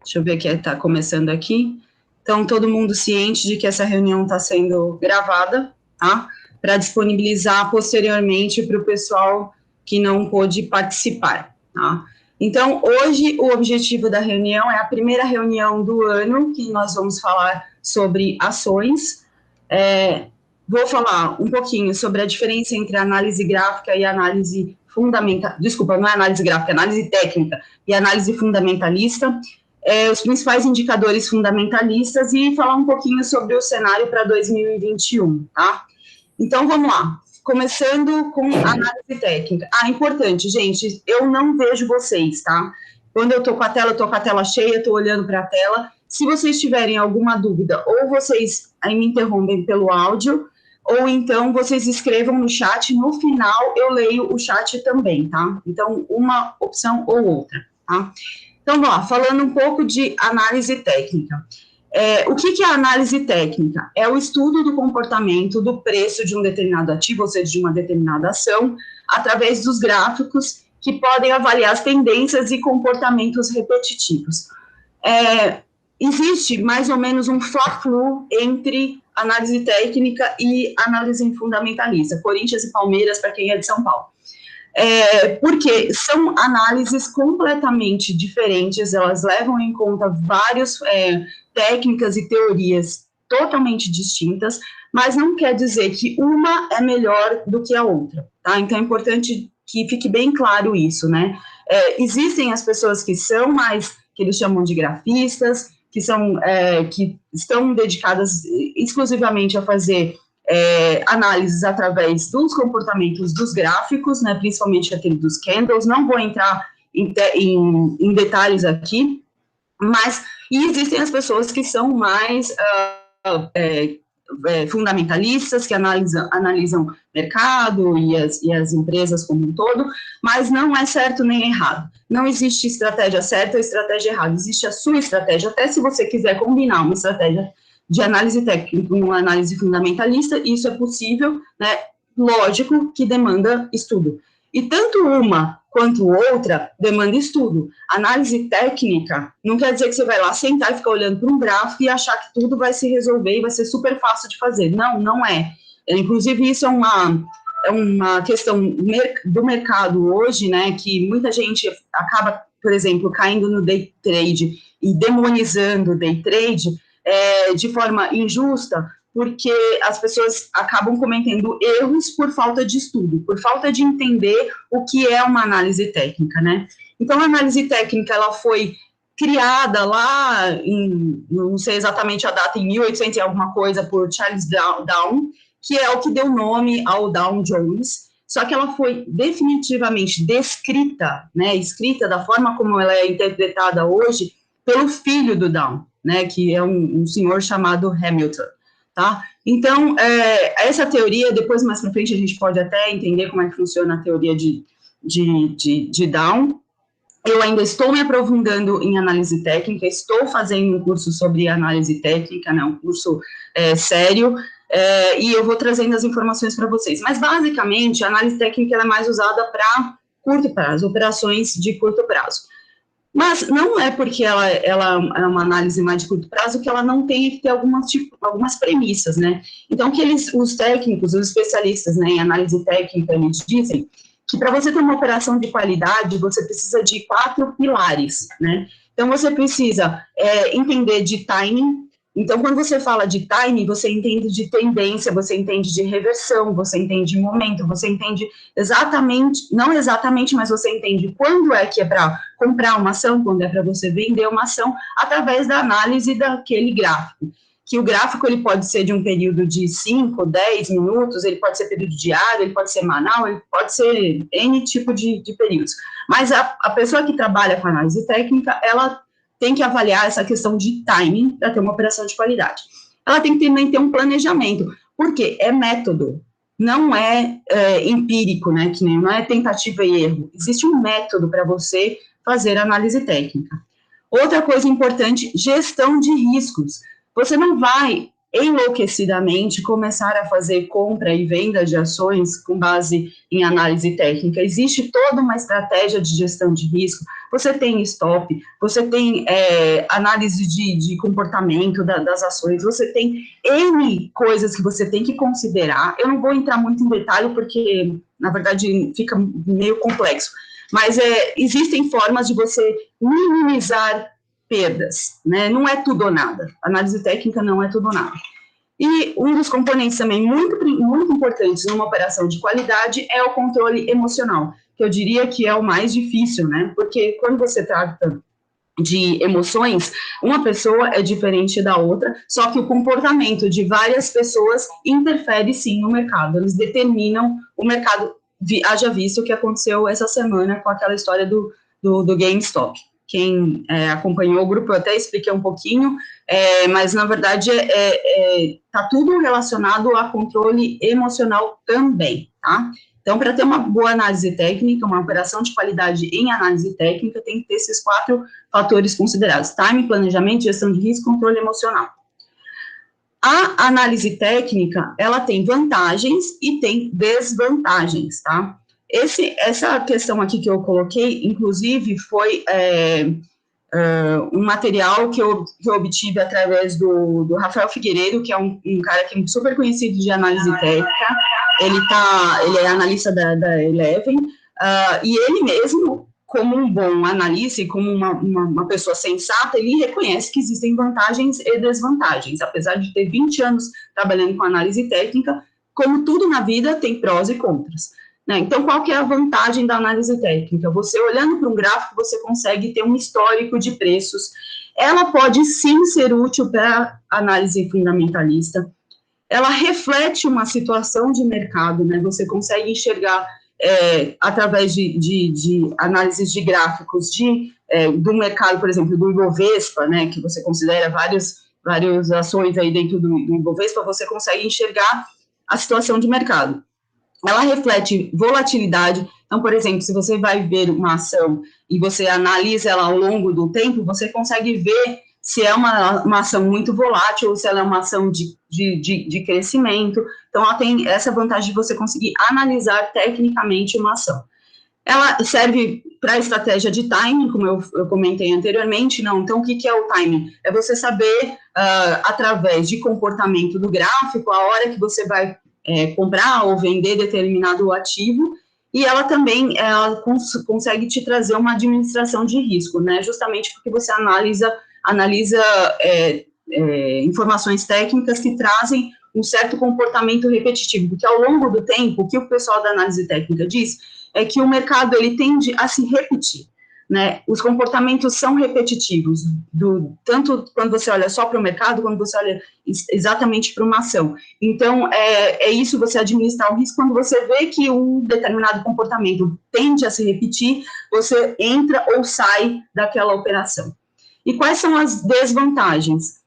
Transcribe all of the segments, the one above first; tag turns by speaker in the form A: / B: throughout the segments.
A: Deixa eu ver que está começando aqui. Então, todo mundo ciente de que essa reunião está sendo gravada, tá? Para disponibilizar posteriormente para o pessoal que não pôde participar, tá? Então, hoje, o objetivo da reunião é a primeira reunião do ano, que nós vamos falar sobre ações. Vou falar um pouquinho sobre a diferença entre análise gráfica e análise fundamental. Desculpa, não é análise gráfica, é análise técnica e análise fundamentalista. Os principais indicadores fundamentalistas e falar um pouquinho sobre o cenário para 2021, tá? Então, vamos lá. Começando com análise técnica. Importante, gente, eu não vejo vocês, tá? Quando eu tô com a tela cheia, tô olhando para a tela. Se vocês tiverem alguma dúvida, ou vocês aí me interrompem pelo áudio, ou então vocês escrevam no chat, no final eu leio o chat também, tá? Então, uma opção ou outra, tá? Então, vamos lá, falando um pouco de análise técnica. O que é a análise técnica? É o estudo do comportamento do preço de um determinado ativo, ou seja, de uma determinada ação, através dos gráficos que podem avaliar as tendências e comportamentos repetitivos. Existe mais ou menos um fla-flu entre análise técnica e análise fundamentalista, Corinthians e Palmeiras, para quem é de São Paulo. Porque são análises completamente diferentes, elas levam em conta várias técnicas e teorias totalmente distintas, mas não quer dizer que uma é melhor do que a outra, tá? Então é importante que fique bem claro isso, né? Existem as pessoas que são mais, que eles chamam de grafistas, que estão dedicadas exclusivamente a fazer análises através dos comportamentos dos gráficos, né, principalmente aquele dos candles. Não vou entrar em detalhes aqui, mas existem as pessoas que são mais fundamentalistas, que analisam mercado e as empresas como um todo, mas não é certo nem errado. Não existe estratégia certa ou estratégia errada, existe a sua estratégia. Até se você quiser combinar uma estratégia de análise técnica com uma análise fundamentalista, isso é possível, né? Lógico que demanda estudo. E tanto uma quanto outra demanda estudo. Análise técnica não quer dizer que você vai lá sentar e ficar olhando para um gráfico e achar que tudo vai se resolver e vai ser super fácil de fazer. Não, não é. Inclusive, isso é uma questão do mercado hoje, né, que muita gente acaba, por exemplo, caindo no day trade e demonizando o day trade de forma injusta, porque as pessoas acabam cometendo erros por falta de estudo, por falta de entender o que é uma análise técnica, né? Então, a análise técnica, ela foi criada lá, não sei exatamente a data, em 1800 e alguma coisa, por Charles Dow, que é o que deu nome ao Dow Jones, só que ela foi definitivamente descrita, né, escrita da forma como ela é interpretada hoje, pelo filho do Dow, né, que é um senhor chamado Hamilton, tá? Então, essa teoria, depois mais para frente a gente pode até entender como é que funciona a teoria de Dow. Eu ainda estou me aprofundando em análise técnica, estou fazendo um curso sobre análise técnica, né, um curso sério, e eu vou trazendo as informações para vocês. Mas, basicamente, a análise técnica ela é mais usada para curto prazo, operações de curto prazo. Mas não é porque ela é uma análise mais de curto prazo que ela não tem que ter algumas premissas, né? Então, os técnicos, os especialistas, né, em análise técnica, eles dizem que para você ter uma operação de qualidade, você precisa de 4 pilares, né? Então, você precisa entender de timing. Então, quando você fala de timing, você entende de tendência, você entende de reversão, você entende de momento, você entende exatamente, não exatamente, mas você entende quando é que é para comprar uma ação, quando é para você vender uma ação, através da análise daquele gráfico. Que o gráfico ele pode ser de um período de 5, 10 minutos, ele pode ser período diário, ele pode ser semanal, ele pode ser N tipo de períodos. Mas a pessoa que trabalha com análise técnica, ela tem que avaliar essa questão de timing para ter uma operação de qualidade. Ela tem que também ter um planejamento, porque é método, não é empírico, né, que não é tentativa e erro. Existe um método para você fazer análise técnica. Outra coisa importante, gestão de riscos. Você não vai enlouquecidamente começar a fazer compra e venda de ações com base em análise técnica. Existe toda uma estratégia de gestão de risco, você tem stop, você tem análise de comportamento das ações, você tem N coisas que você tem que considerar. Eu não vou entrar muito em detalhe, porque, na verdade, fica meio complexo, mas existem formas de você minimizar perdas, né? Não é tudo ou nada. Análise técnica não é tudo ou nada. E um dos componentes também muito importantes numa operação de qualidade é o controle emocional, que eu diria que é o mais difícil, né? Porque quando você trata de emoções, uma pessoa é diferente da outra, só que o comportamento de várias pessoas interfere sim no mercado, eles determinam o mercado. Haja visto o que aconteceu essa semana com aquela história do GameStop. Quem acompanhou o grupo, eu até expliquei um pouquinho, mas, na verdade, está tudo relacionado a controle emocional também, tá? Então, para ter uma boa análise técnica, uma operação de qualidade em análise técnica, tem que ter esses 4 fatores considerados: time, planejamento, gestão de risco, controle emocional. A análise técnica, ela tem vantagens e tem desvantagens, tá? Essa questão aqui que eu coloquei, inclusive, foi um material que eu obtive através do Rafael Figueiredo, que é um cara que é super conhecido de análise técnica. Ele é analista da Eleven, e ele mesmo, como um bom analista e como uma pessoa sensata, ele reconhece que existem vantagens e desvantagens. Apesar de ter 20 anos trabalhando com análise técnica, como tudo na vida, tem prós e contras. Né? Então, qual que é a vantagem da análise técnica? Você, olhando para um gráfico, você consegue ter um histórico de preços. Ela pode, sim, ser útil para análise fundamentalista. Ela reflete uma situação de mercado, né? Você consegue enxergar, através de análises de gráficos do mercado, por exemplo, do Ibovespa, né? Que você considera várias ações aí dentro do Ibovespa, você consegue enxergar a situação de mercado. Ela reflete volatilidade. Então, por exemplo, se você vai ver uma ação e você analisa ela ao longo do tempo, você consegue ver se é uma ação muito volátil ou se ela é uma ação de crescimento. Então, ela tem essa vantagem de você conseguir analisar tecnicamente uma ação. Ela serve para estratégia de timing, como eu comentei anteriormente. Não, então, o que é o timing? É você saber, através de comportamento do gráfico, a hora que você vai comprar ou vender determinado ativo, e ela também consegue te trazer uma administração de risco, né? Justamente porque você analisa informações técnicas que trazem um certo comportamento repetitivo, porque ao longo do tempo, o que o pessoal da análise técnica diz é que o mercado ele tende a se repetir, né? Os comportamentos são repetitivos, tanto quando você olha só para o mercado, quando você olha exatamente para uma ação. Então, é isso, você administrar o risco. Quando você vê que um determinado comportamento tende a se repetir, você entra ou sai daquela operação. E quais são as desvantagens?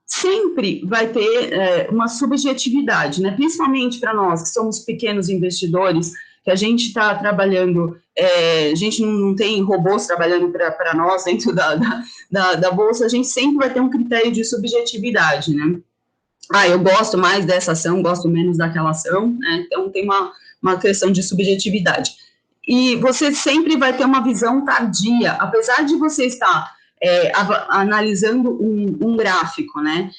A: Sempre vai ter uma subjetividade, né? Principalmente para nós, que somos pequenos investidores, que a gente está trabalhando, a gente não tem robôs trabalhando para nós dentro da Bolsa, a gente sempre vai ter um critério de subjetividade, né? Eu gosto mais dessa ação, gosto menos daquela ação, né? Então tem uma questão de subjetividade. E você sempre vai ter uma visão tardia, apesar de você estar analisando um gráfico, né?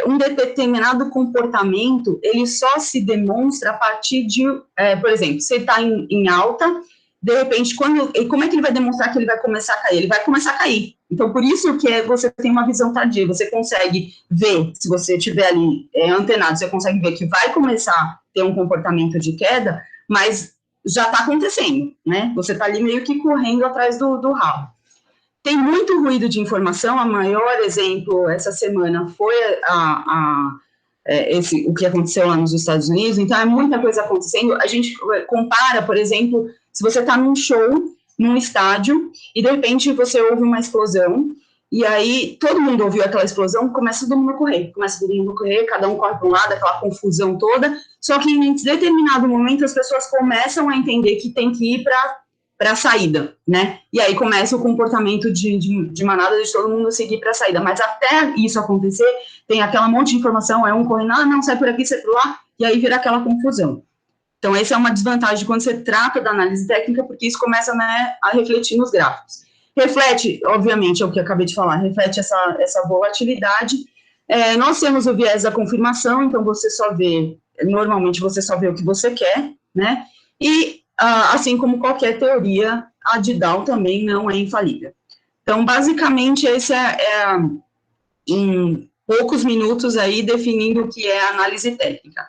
A: Um determinado comportamento, ele só se demonstra a partir de, por exemplo, você está em alta, de repente, como é que ele vai demonstrar que ele vai começar a cair? Ele vai começar a cair. Então, por isso que você tem uma visão tardia, você consegue ver, se você estiver ali antenado, você consegue ver que vai começar a ter um comportamento de queda, mas já está acontecendo, né? Você está ali meio que correndo atrás do rabo. Tem muito ruído de informação. O maior exemplo essa semana foi o que aconteceu lá nos Estados Unidos. Então, é muita coisa acontecendo. A gente compara, por exemplo, se você está num show, num estádio, e de repente você ouve uma explosão, e aí todo mundo ouviu aquela explosão, começa todo mundo a correr, cada um corre para um lado, aquela confusão toda, só que em determinado momento as pessoas começam a entender que tem que ir para para a saída, né? E aí começa o comportamento de manada de todo mundo seguir para a saída. Mas até isso acontecer, tem aquela monte de informação, é um correndo, não, sai por aqui, sai por lá, e aí vira aquela confusão. Então, essa é uma desvantagem quando você trata da análise técnica, porque isso começa, né, a refletir nos gráficos. Reflete, obviamente, é o que eu acabei de falar, reflete essa volatilidade. Nós temos o viés da confirmação, então você só vê, normalmente você só vê o que você quer, né? E, assim como qualquer teoria, a de Dow também não é infalível. Então, basicamente, esse em poucos minutos aí, definindo o que é análise técnica.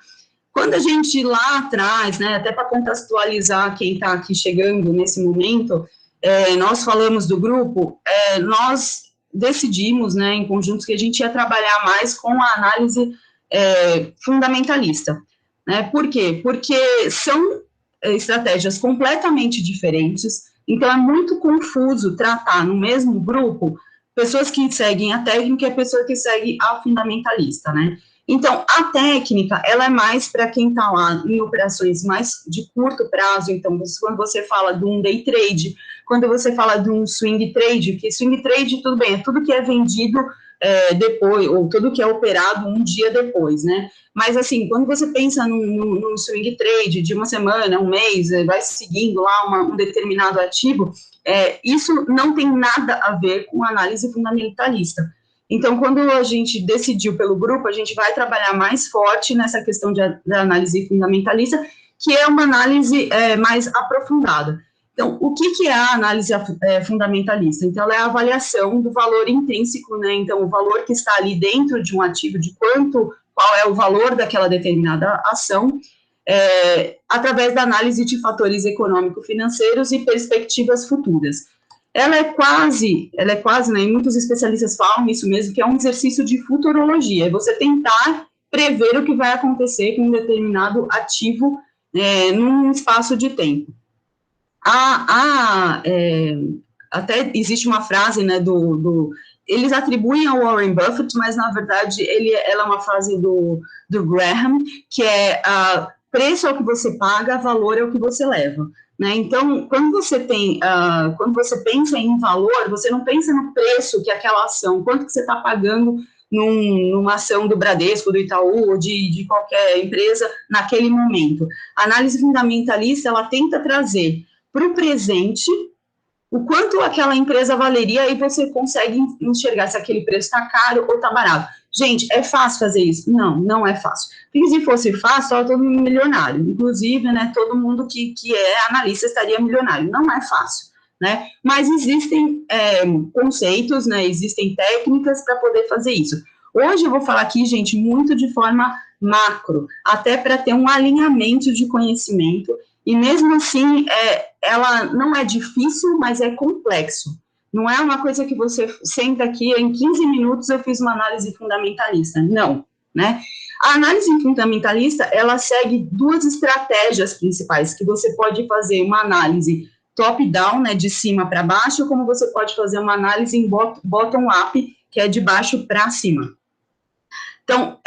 A: Quando a gente lá atrás, né, até para contextualizar quem está aqui chegando nesse momento, nós falamos do grupo, nós decidimos, né, em conjuntos, que a gente ia trabalhar mais com a análise fundamentalista. Né? Por quê? Porque são estratégias completamente diferentes, então é muito confuso tratar no mesmo grupo pessoas que seguem a técnica e a pessoa que segue a fundamentalista, né? Então, a técnica, ela é mais para quem está lá em operações mais de curto prazo. Então, quando você fala de um day trade, quando você fala de um swing trade, que swing trade, tudo bem, é tudo que é vendido depois, ou tudo que é operado um dia depois, né? Mas, assim, quando você pensa num swing trade de uma semana, um mês, vai seguindo lá um determinado ativo, isso não tem nada a ver com análise fundamentalista. Então, quando a gente decidiu pelo grupo, a gente vai trabalhar mais forte nessa questão de análise fundamentalista, que é uma análise mais aprofundada. Então, o que é a análise fundamentalista? Então, ela é a avaliação do valor intrínseco, né? Então, o valor que está ali dentro de um ativo, de qual é o valor daquela determinada ação, através da análise de fatores econômico-financeiros e perspectivas futuras. Ela é quase, né, e muitos especialistas falam isso mesmo, que é um exercício de futurologia, é você tentar prever o que vai acontecer com um determinado ativo num espaço de tempo. Até existe uma frase, né, eles atribuem ao Warren Buffett, mas na verdade ela é uma frase do Graham, que é preço é o que você paga, valor é o que você leva. Né? Então, quando você pensa em valor, você não pensa no preço que aquela ação, quanto que você está pagando numa ação do Bradesco, do Itaú, ou de qualquer empresa naquele momento. A análise fundamentalista, ela tenta trazer para o presente o quanto aquela empresa valeria, e você consegue enxergar se aquele preço está caro ou está barato. Gente, é fácil fazer isso? Não, não é fácil. Porque se fosse fácil, estava todo mundo milionário. Inclusive, né, todo mundo que é analista estaria milionário. Não é fácil, né? Mas existem conceitos, né, existem técnicas para poder fazer isso. Hoje eu vou falar aqui, gente, muito de forma macro, até para ter um alinhamento de conhecimento, e mesmo assim, ela não é difícil, mas é complexo. Não é uma coisa que você senta aqui, em 15 minutos eu fiz uma análise fundamentalista. Não, né? A análise fundamentalista, ela segue duas estratégias principais, que você pode fazer uma análise top-down, né, de cima para baixo, como você pode fazer uma análise em bottom-up, que é de baixo para cima. Então,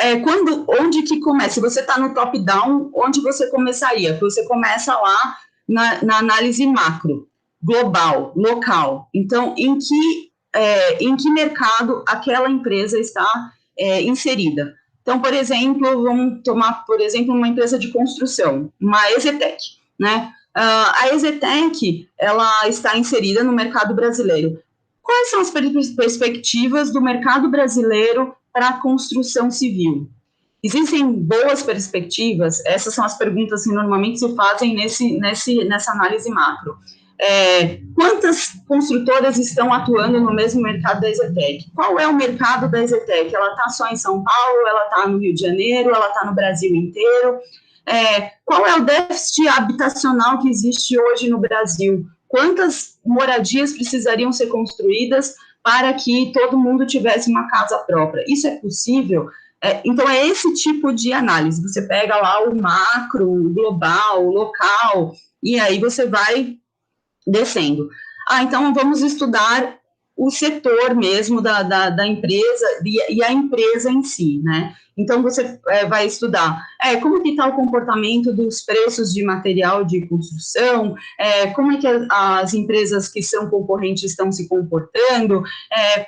A: onde que começa? Se você está no top-down, onde você começaria? Você começa lá na análise macro, global, local. Então, em que mercado aquela empresa está inserida? Então, por exemplo, vamos tomar, por exemplo, uma empresa de construção, uma EZTEC, né? A EZTEC, ela está inserida no mercado brasileiro. Quais são as perspectivas do mercado brasileiro para a construção civil? Existem boas perspectivas? Essas são as perguntas que normalmente se fazem nessa análise macro. Quantas construtoras estão atuando no mesmo mercado da EZTEC? Qual é o mercado da EZTEC? Ela está só em São Paulo? Ela está no Rio de Janeiro? Ela está no Brasil inteiro? Qual é o déficit habitacional que existe hoje no Brasil? Quantas moradias precisariam ser construídas para que todo mundo tivesse uma casa própria? Isso é possível? Então, é esse tipo de análise. Você pega lá o macro, o global, o local, e aí você vai descendo. Então, vamos estudar o setor mesmo da empresa e a empresa em si, né? Então, você vai estudar como que está o comportamento dos preços de material de construção, como é que as empresas que são concorrentes estão se comportando,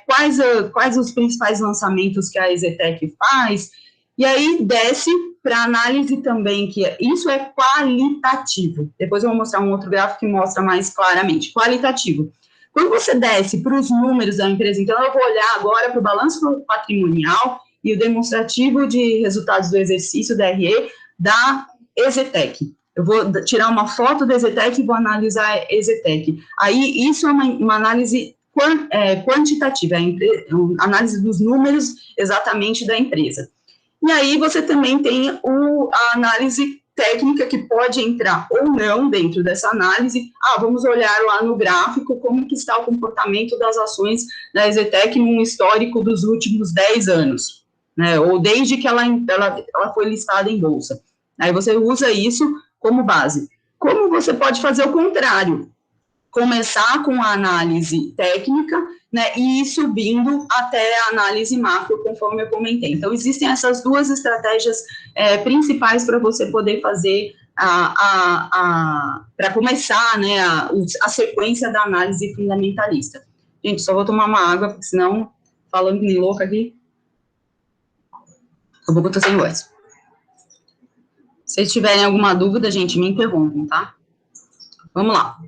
A: quais os principais lançamentos que a EZTEC faz, e aí desce para análise também, que isso é qualitativo. Depois eu vou mostrar um outro gráfico que mostra mais claramente. Qualitativo. Quando você desce para os números da empresa, então eu vou olhar agora para o balanço patrimonial e o demonstrativo de resultados do exercício da RE da EZTEC. Eu vou tirar uma foto da EZTEC e vou analisar a EZTEC. Aí, isso é uma análise quantitativa, análise dos números exatamente da empresa. E aí você também tem a análise técnica, que pode entrar ou não dentro dessa análise. Vamos olhar lá no gráfico como que está o comportamento das ações da EZTEC num histórico dos últimos 10 anos, né, ou desde que ela foi listada em bolsa. Aí você usa isso como base. Como você pode fazer o contrário? Começar com a análise técnica, né, e ir subindo até a análise macro, conforme eu comentei. Então, existem essas duas estratégias principais para você poder fazer para começar, né, a sequência da análise fundamentalista. Gente, só vou tomar uma água, porque senão, falando que nem louca aqui, daqui a pouco eu tô sem voz. Se vocês tiverem alguma dúvida, gente, me interrompam, tá? Vamos lá.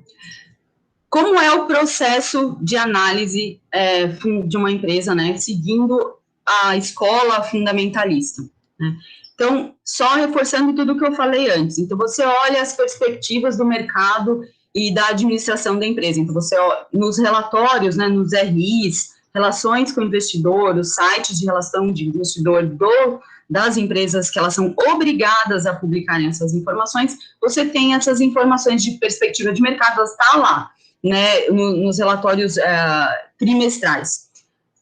A: Como é o processo de análise de uma empresa, né, seguindo a escola fundamentalista, né? Então, só reforçando tudo que eu falei antes. Então, você olha as perspectivas do mercado e da administração da empresa. Então, você olha nos relatórios, né, nos RIs, relações com o investidor, os sites de relação de investidor das empresas, que elas são obrigadas a publicarem essas informações, você tem essas informações de perspectiva de mercado, elas estão lá, né, nos relatórios trimestrais.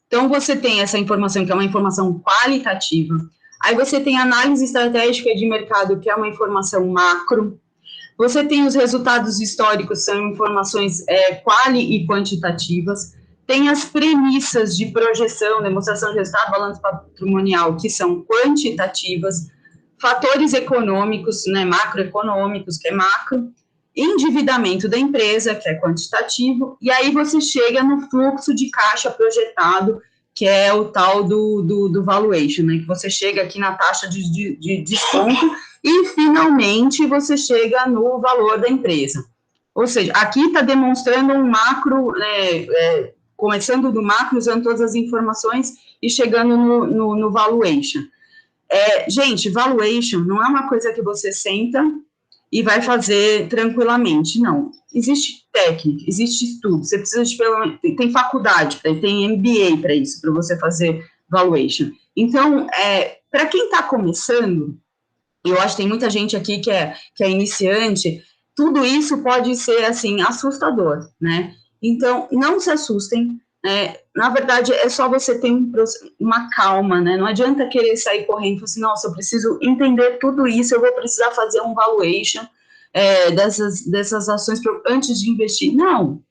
A: Então, você tem essa informação, que é uma informação qualitativa. Aí você tem análise estratégica de mercado, que é uma informação macro. Você tem os resultados históricos, são informações quali e quantitativas. Tem as premissas de projeção, demonstração de resultado, balanço patrimonial, que são quantitativas. Fatores econômicos, né, macroeconômicos, que é macro. Endividamento da empresa, que é quantitativo, e aí você chega no fluxo de caixa projetado, que é o tal do valuation, né, que você chega aqui na taxa de desconto, e finalmente você chega no valor da empresa. Ou seja, aqui está demonstrando um macro, começando do macro, usando todas as informações, e chegando no valuation. Gente, valuation não é uma coisa que você senta e vai fazer tranquilamente, não. Existe técnica, existe estudo, você precisa tem faculdade, tem MBA para isso, para você fazer valuation. Então, para quem está começando, eu acho que tem muita gente aqui que é iniciante, tudo isso pode ser, assim, assustador, né? Então, não se assustem, na verdade, é só você ter uma calma, né? Não adianta querer sair correndo e falar assim, nossa, eu preciso entender tudo isso, eu vou precisar fazer um valuation dessas ações antes de investir. Não.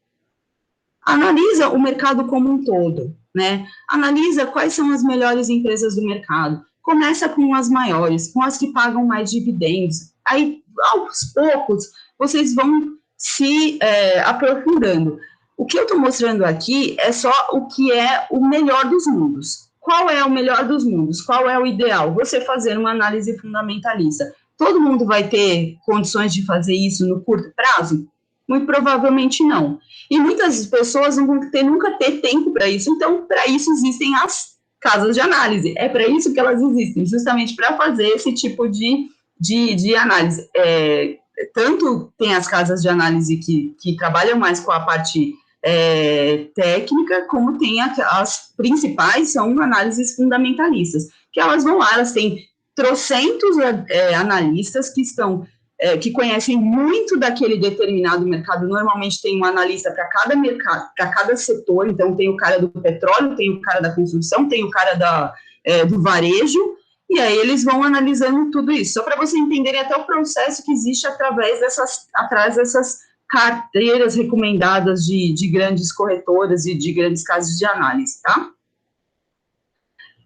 A: Analisa o mercado como um todo, né? Analisa quais são as melhores empresas do mercado. Começa com as maiores, com as que pagam mais dividendos. Aí, aos poucos, vocês vão se aprofundando. O que eu estou mostrando aqui é só o que é o melhor dos mundos. Qual é o melhor dos mundos? Qual é o ideal? Você fazer uma análise fundamentalista. Todo mundo vai ter condições de fazer isso no curto prazo? Muito provavelmente não. E muitas pessoas não vão nunca ter tempo para isso. Então, para isso existem as casas de análise. É para isso que elas existem, justamente para fazer esse tipo de análise. Tanto tem as casas de análise que trabalham mais com a parte técnica, como tem as principais, são análises fundamentalistas, que elas vão lá, elas têm trocentos analistas que conhecem muito daquele determinado mercado. Normalmente tem um analista para cada mercado, para cada setor. Então tem o cara do petróleo, tem o cara da construção, tem o cara do varejo, e aí eles vão analisando tudo isso, só para você entenderem até o processo que existe atrás dessas carteiras recomendadas de grandes corretoras e de grandes casas de análise, tá?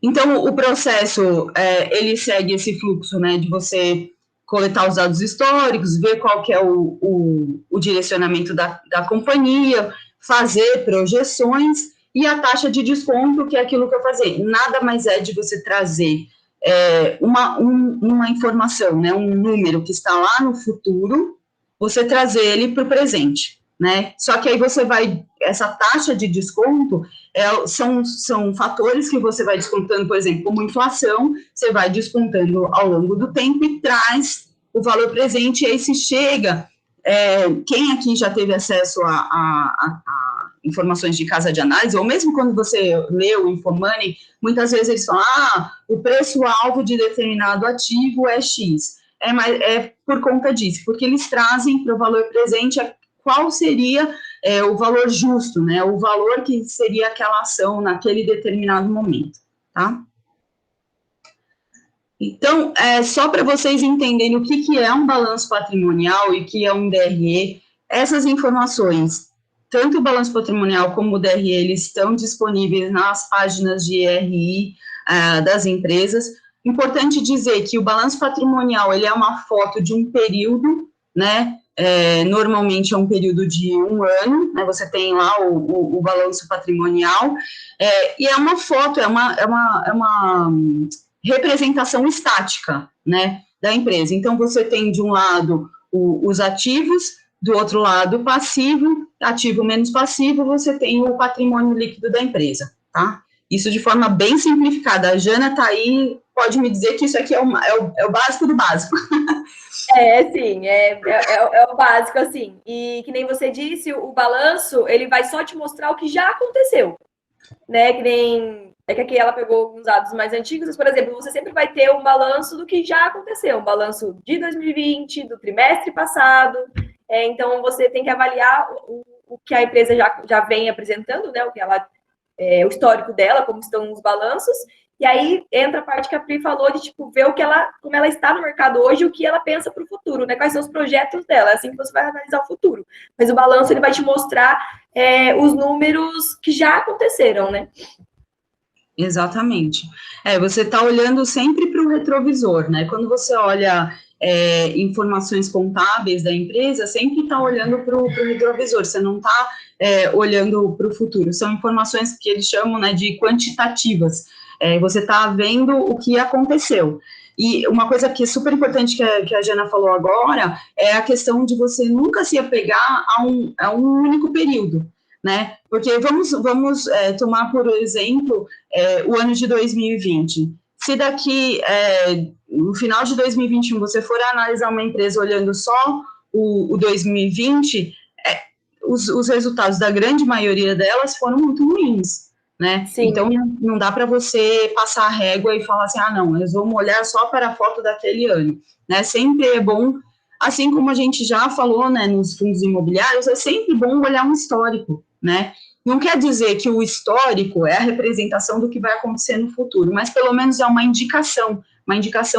A: Então, o processo, ele segue esse fluxo, né, de você coletar os dados históricos, ver qual que é o direcionamento da companhia, fazer projeções e a taxa de desconto, que é aquilo que eu falei. Nada mais é de você trazer uma informação, né, um número que está lá no futuro, você trazer ele para o presente, né? Só que aí você vai, essa taxa de desconto são fatores que você vai descontando, por exemplo, como inflação, você vai descontando ao longo do tempo e traz o valor presente, e aí se chega, quem aqui já teve acesso a informações de casa de análise, ou mesmo quando você lê o InfoMoney, muitas vezes eles falam, o preço-alvo de determinado ativo é X. É por conta disso, porque eles trazem para o valor presente qual seria o valor justo, né? O valor que seria aquela ação naquele determinado momento, tá? Então, só para vocês entenderem o que é um balanço patrimonial e o que é um DRE, essas informações, tanto o balanço patrimonial como o DRE, eles estão disponíveis nas páginas de RI das empresas. Importante dizer que o balanço patrimonial, ele é uma foto de um período, né? Normalmente é um período de 1 ano, né? Você tem lá o balanço patrimonial, e é uma foto, é uma representação estática, né, da empresa. Então, você tem de um lado os ativos, do outro lado o passivo, ativo menos passivo, você tem o patrimônio líquido da empresa, tá? Isso de forma bem simplificada. A Jana tá aí, pode me dizer que isso aqui é o básico do básico.
B: Sim, é o básico, assim. E que nem você disse, o balanço, ele vai só te mostrar o que já aconteceu, né? Que nem... É que aqui ela pegou alguns dados mais antigos, mas, por exemplo, você sempre vai ter um balanço do que já aconteceu, um balanço de 2020, do trimestre passado. Então, você tem que avaliar o que a empresa já vem apresentando, né? O histórico dela, como estão os balanços. E aí entra a parte que a Pri falou de tipo ver como ela está no mercado hoje, o que ela pensa para o futuro, né? Quais são os projetos dela, é assim que você vai analisar o futuro. Mas o balanço ele vai te mostrar os números que já aconteceram, né?
A: Exatamente. Você está olhando sempre para o retrovisor, né? Quando você olha informações contábeis da empresa, sempre está olhando para o retrovisor, você não está olhando para o futuro. São informações que eles chamam, né, de quantitativas. Você está vendo o que aconteceu. E uma coisa que é super importante que a Jana falou agora é a questão de você nunca se apegar a um único período, né? Porque vamos tomar, por exemplo, o ano de 2020. Se daqui, no final de 2021, você for analisar uma empresa olhando só o 2020, os resultados da grande maioria delas foram muito ruins, né? Sim. Então, não dá para você passar a régua e falar assim, não, nós vamos olhar só para a foto daquele ano, né? Sempre é bom, assim como a gente já falou, né, nos fundos imobiliários, é sempre bom olhar um histórico, né? Não quer dizer que o histórico é a representação do que vai acontecer no futuro, mas pelo menos é uma indicação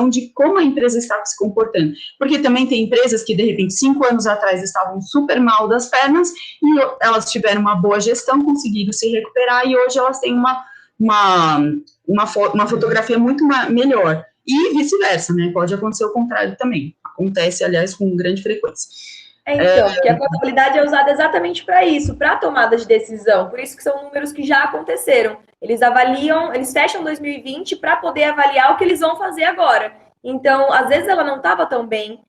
A: de como a empresa está se comportando. Porque também tem empresas que, de repente, 5 anos atrás estavam super mal das pernas e elas tiveram uma boa gestão, conseguiram se recuperar e hoje elas têm uma fotografia muito melhor. E vice-versa, né? Pode acontecer o contrário também. Acontece, aliás, com grande frequência.
B: Então, porque a contabilidade é usada exatamente para isso, para tomada de decisão. Por isso que são números que já aconteceram. Eles avaliam, eles fecham 2020 para poder avaliar o que eles vão fazer agora. Então, às vezes ela não estava tão bem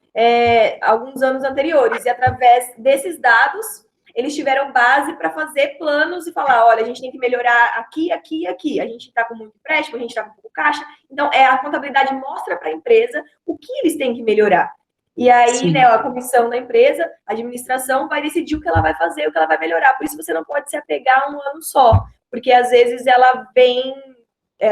B: alguns anos anteriores, e através desses dados, eles tiveram base para fazer planos e falar, olha, a gente tem que melhorar aqui, aqui e aqui. A gente está com muito empréstimo, a gente está com pouco caixa. Então, a contabilidade mostra para a empresa o que eles têm que melhorar. E aí, né, a comissão da empresa, a administração, vai decidir o que ela vai fazer, o que ela vai melhorar. Por isso você não pode se apegar a um ano só, porque às vezes ela vem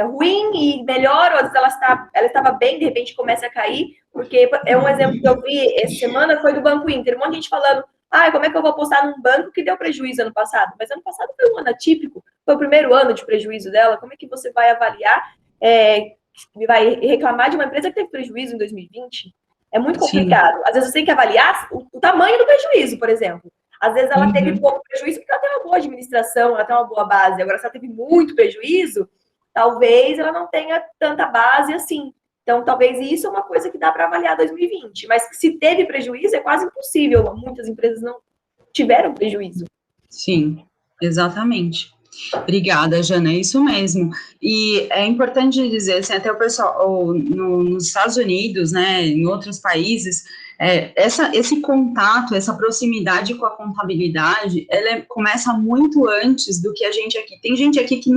B: ruim e melhora, ou às vezes ela estava bem, de repente começa a cair, porque um exemplo que eu vi essa semana foi do Banco Inter. Um monte de gente falando, como é que eu vou apostar num banco que deu prejuízo ano passado? Mas ano passado foi um ano atípico, foi o primeiro ano de prejuízo dela. Como é que você vai avaliar, vai reclamar de uma empresa que teve prejuízo em 2020? É muito complicado. Sim. Às vezes você tem que avaliar o tamanho do prejuízo, por exemplo. Às vezes ela teve pouco prejuízo porque ela tem uma boa administração, ela tem uma boa base. Agora, se ela teve muito prejuízo, talvez ela não tenha tanta base assim. Então, talvez isso é uma coisa que dá para avaliar 2020. Mas se teve prejuízo, é quase impossível. Muitas empresas não tiveram prejuízo.
A: Sim, exatamente. Obrigada, Jana, é isso mesmo. E é importante dizer, assim, até o pessoal, nos Estados Unidos, né, em outros países, esse contato, essa proximidade com a contabilidade, ela começa muito antes do que a gente aqui. Tem gente aqui que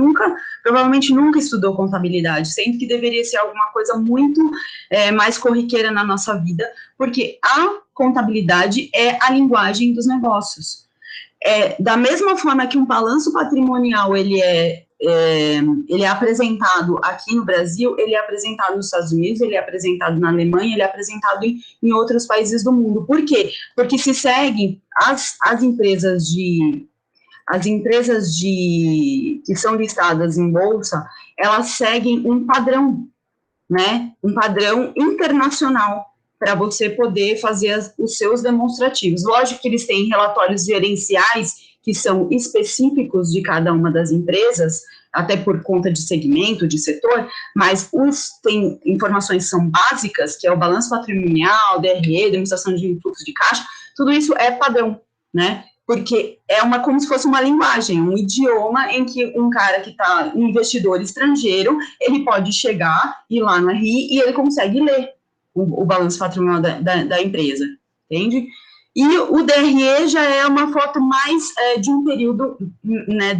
A: provavelmente nunca estudou contabilidade, sendo que deveria ser alguma coisa muito mais corriqueira na nossa vida, porque a contabilidade é a linguagem dos negócios. Da mesma forma que um balanço patrimonial ele é apresentado aqui no Brasil, ele é apresentado nos Estados Unidos, ele é apresentado na Alemanha, ele é apresentado em outros países do mundo. Por quê? Porque se segue as empresas que são listadas em bolsa, elas seguem um padrão, né? Um padrão internacional, para você poder fazer os seus demonstrativos. Lógico que eles têm relatórios gerenciais que são específicos de cada uma das empresas, até por conta de segmento, de setor, mas tem informações que são básicas, que é o balanço patrimonial, DRE, demonstração de fluxo de caixa, tudo isso é padrão, né? Porque como se fosse uma linguagem, um idioma em que um cara que está, um investidor estrangeiro, ele pode chegar, ir lá na RI e ele consegue ler o balanço patrimonial da empresa, entende? E o DRE já é uma foto mais de um período, né,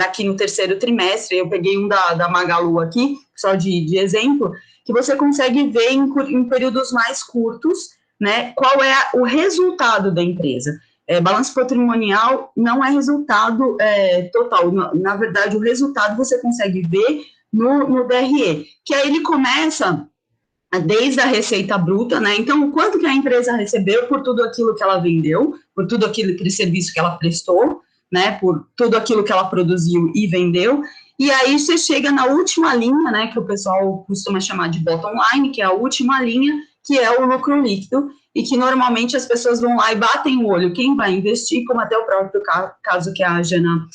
A: aqui no terceiro trimestre, eu peguei um da Magalu aqui, só de exemplo, que você consegue ver em períodos mais curtos, né, qual é o resultado da empresa. Balanço patrimonial não é resultado total, na verdade, o resultado você consegue ver no DRE, que aí ele começa desde a receita bruta, né? Então, o quanto que a empresa recebeu por tudo aquilo que ela vendeu, por tudo aquele serviço que ela prestou, né? Por tudo aquilo que ela produziu e vendeu. E aí você chega na última linha, né? Que o pessoal costuma chamar de bottom line, que é a última linha, que é o lucro líquido, e que normalmente as pessoas vão lá e batem o olho. Quem vai investir, como até o próprio caso que a Jana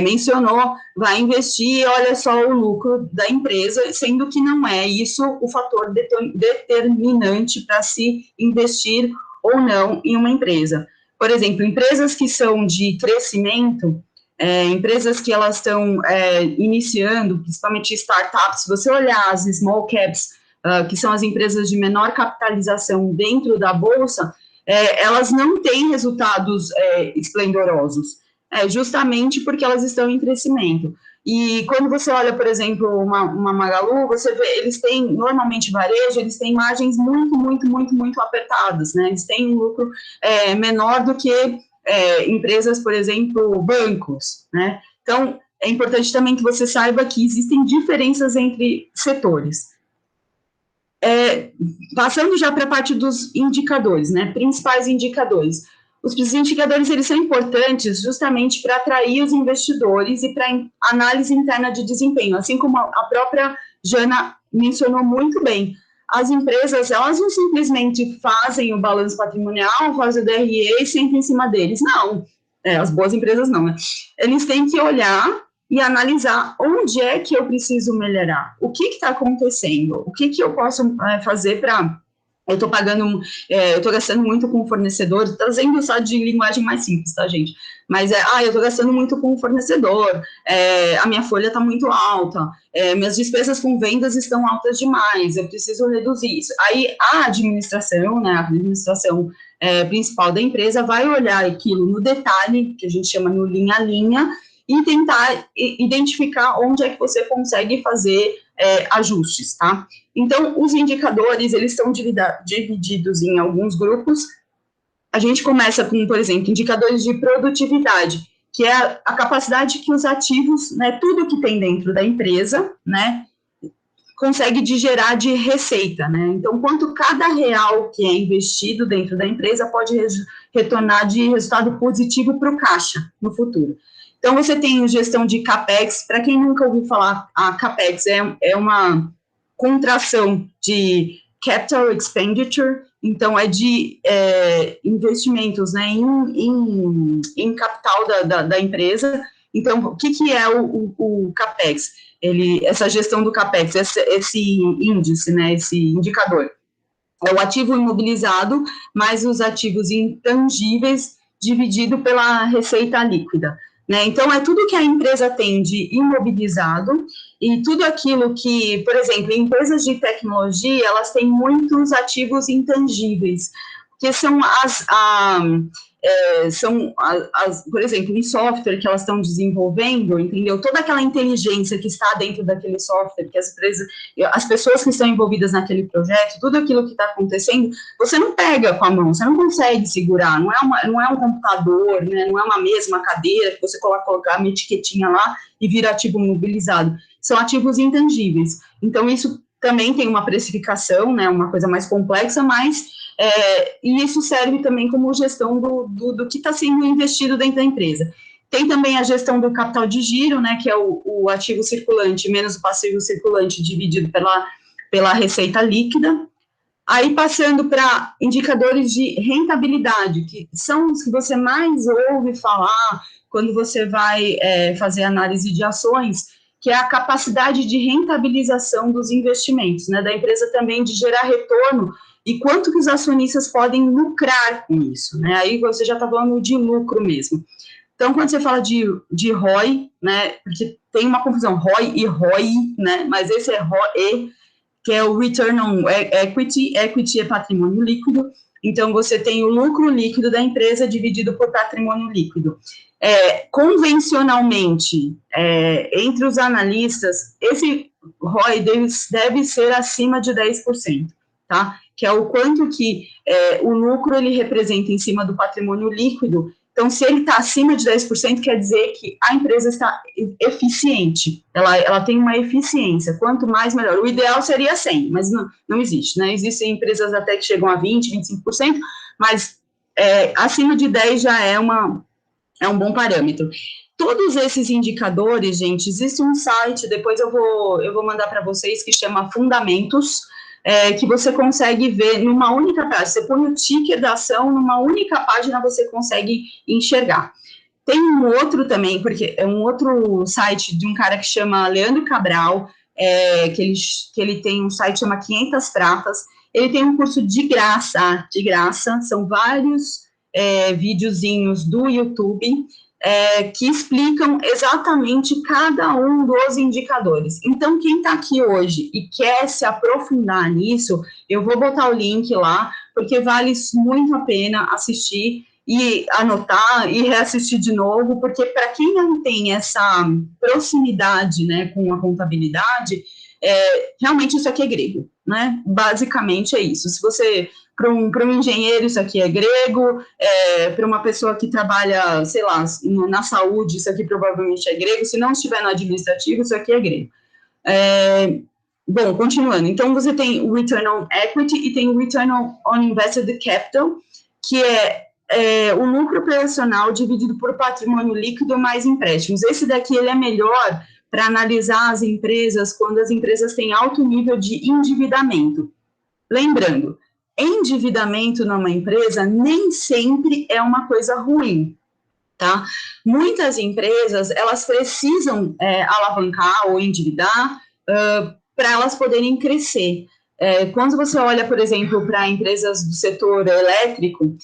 A: mencionou, vai investir e olha só o lucro da empresa, sendo que não é isso o fator determinante para se investir ou não em uma empresa. Por exemplo, empresas que são de crescimento, empresas que elas estão iniciando, principalmente startups, se você olhar as small caps, que são as empresas de menor capitalização dentro da Bolsa, elas não têm resultados esplendorosos, justamente porque elas estão em crescimento. E quando você olha, por exemplo, uma Magalu, você vê, eles têm, normalmente varejo, eles têm margens muito apertadas, né? Eles têm um lucro menor do que empresas, por exemplo, bancos, né? Então, é importante também que você saiba que existem diferenças entre setores. Passando já para a parte dos indicadores, né, principais indicadores. Os indicadores, eles são importantes justamente para atrair os investidores e para análise interna de desempenho, assim como a própria Jana mencionou muito bem. As empresas, elas não simplesmente fazem o balanço patrimonial, fazem o DRE e sentam em cima deles. Não, as boas empresas não, né? Eles têm que olhar e analisar onde é que eu preciso melhorar, o que está acontecendo, o que eu posso fazer para... Eu estou pagando, eu estou gastando muito com o fornecedor, trazendo só de linguagem mais simples, tá, gente? Mas, eu estou gastando muito com o fornecedor, a minha folha está muito alta, minhas despesas com vendas estão altas demais, eu preciso reduzir isso. Aí, a administração, né, a administração principal da empresa vai olhar aquilo no detalhe, que a gente chama no linha a linha, e tentar identificar onde é que você consegue fazer ajustes, tá? Então, os indicadores, eles estão divididos em alguns grupos. A gente começa com, por exemplo, indicadores de produtividade, que é a capacidade que os ativos, né, tudo que tem dentro da empresa, né, consegue gerar de receita, né? Então, quanto cada real que é investido dentro da empresa pode retornar de resultado positivo para o caixa no futuro. Então, você tem gestão de CAPEX. Para quem nunca ouviu falar, a CAPEX é uma contração de capital expenditure, então é de investimentos, né, em capital da empresa. Então, o que é o CAPEX? Essa gestão do CAPEX, esse índice, né, esse indicador, é o ativo imobilizado mais os ativos intangíveis dividido pela receita líquida, né? Então, é tudo que a empresa tem de imobilizado e tudo aquilo que, por exemplo, empresas de tecnologia, elas têm muitos ativos intangíveis, que são por exemplo, em software que elas estão desenvolvendo, entendeu? Toda aquela inteligência que está dentro daquele software, que as pessoas que estão envolvidas naquele projeto, tudo aquilo que está acontecendo, você não pega com a mão, você não consegue segurar, não é um computador, né? Não é uma mesa, uma cadeira, que você colocar uma etiquetinha lá e vira ativo mobilizado. São ativos intangíveis. Então, isso também tem uma precificação, né? Uma coisa mais complexa, mas e isso serve também como gestão do que está sendo investido dentro da empresa. Tem também a gestão do capital de giro, né, que é o ativo circulante menos o passivo circulante dividido pela receita líquida. Aí, passando para indicadores de rentabilidade, que são os que você mais ouve falar quando você vai fazer análise de ações, que é a capacidade de rentabilização dos investimentos, né, da empresa também de gerar retorno e quanto que os acionistas podem lucrar com isso, né? Aí você já está falando de lucro mesmo. Então, quando você fala de ROI, né, porque tem uma confusão, ROI e ROI, né, mas esse é ROE, que é o Return on Equity, equity é patrimônio líquido, então você tem o lucro líquido da empresa dividido por patrimônio líquido. Convencionalmente, entre os analistas, esse ROI deve ser acima de 10%, tá? Que é o quanto que o lucro ele representa em cima do patrimônio líquido. Então, se ele está acima de 10%, quer dizer que a empresa está eficiente, ela tem uma eficiência, quanto mais, melhor. O ideal seria 100%, mas não existe, né? Existem empresas até que chegam a 20%, 25%, mas acima de 10% já é um bom parâmetro. Todos esses indicadores, gente, existe um site, depois eu vou mandar para vocês, que chama Fundamentos, que você consegue ver numa única página. Você põe o ticker da ação, numa única página você consegue enxergar. Tem um outro também, porque é um outro site de um cara que chama Leandro Cabral, que ele tem um site que chama 500 Pratas. Ele tem um curso de graça, são vários videozinhos do YouTube, que explicam exatamente cada um dos indicadores. Então, quem está aqui hoje e quer se aprofundar nisso, eu vou botar o link lá, porque vale muito a pena assistir e anotar e reassistir de novo, porque para quem não tem essa proximidade, né, com a contabilidade, realmente isso aqui é grego, né? Basicamente é isso. Se você, para um engenheiro, isso aqui é grego, para uma pessoa que trabalha, sei lá, na saúde, isso aqui provavelmente é grego, se não estiver no administrativo, isso aqui é grego. Bom, continuando, então você tem o Return on Equity e tem o Return on Invested Capital, que é o lucro operacional dividido por patrimônio líquido mais empréstimos. Esse daqui ele é melhor para analisar as empresas quando as empresas têm alto nível de endividamento. Lembrando, endividamento numa empresa nem sempre é uma coisa ruim, tá? Muitas empresas, elas precisam alavancar ou endividar para elas poderem crescer. Quando você olha, por exemplo, para empresas do setor elétrico,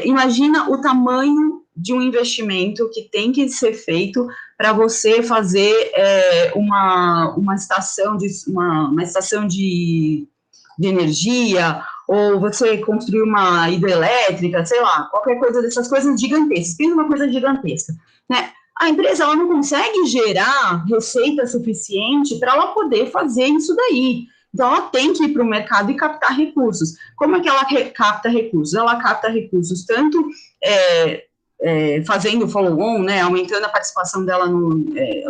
A: imagina o tamanho de um investimento que tem que ser feito para você fazer uma estação de energia, ou você construir uma hidrelétrica, sei lá, qualquer coisa dessas coisas gigantescas, pensa uma coisa gigantesca, né? A empresa ela não consegue gerar receita suficiente para ela poder fazer isso daí. Então, ela tem que ir para o mercado e captar recursos. Como é que ela capta recursos? Ela capta recursos tanto fazendo follow-on, né, aumentando a participação dela no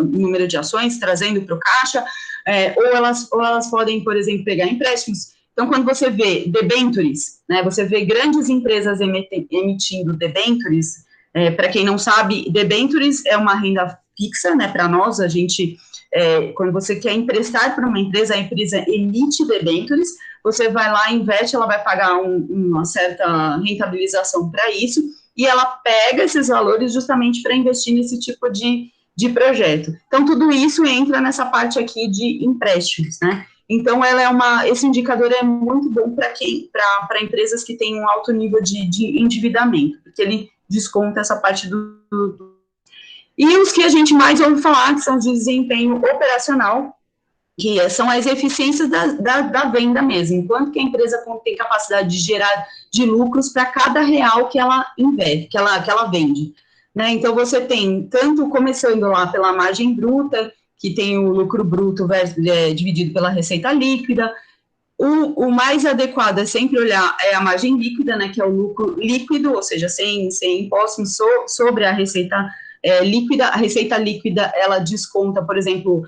A: número de ações, trazendo para o caixa, ou elas podem, por exemplo, pegar empréstimos. Então, quando você vê debentures, né, você vê grandes empresas emitindo debentures, para quem não sabe, debentures é uma renda fixa, né, para nós, a gente, quando você quer emprestar para uma empresa, a empresa emite debentures, você vai lá, investe, ela vai pagar uma certa rentabilização para isso, e ela pega esses valores justamente para investir nesse tipo de projeto. Então, tudo isso entra nessa parte aqui de empréstimos, né? Então, esse indicador é muito bom para empresas que têm um alto nível de endividamento, porque ele desconta essa parte E os que a gente mais ouve falar, que são de desempenho operacional, que são as eficiências da venda mesmo, quanto que a empresa tem capacidade de gerar de lucros para cada real que ela investe, que ela vende. Né? Então, você tem, tanto começando lá pela margem bruta, que tem o lucro bruto dividido pela receita líquida. O mais adequado é sempre olhar a margem líquida, né, que é o lucro líquido, ou seja, sem impostos sobre a receita líquida. A receita líquida, ela desconta, por exemplo,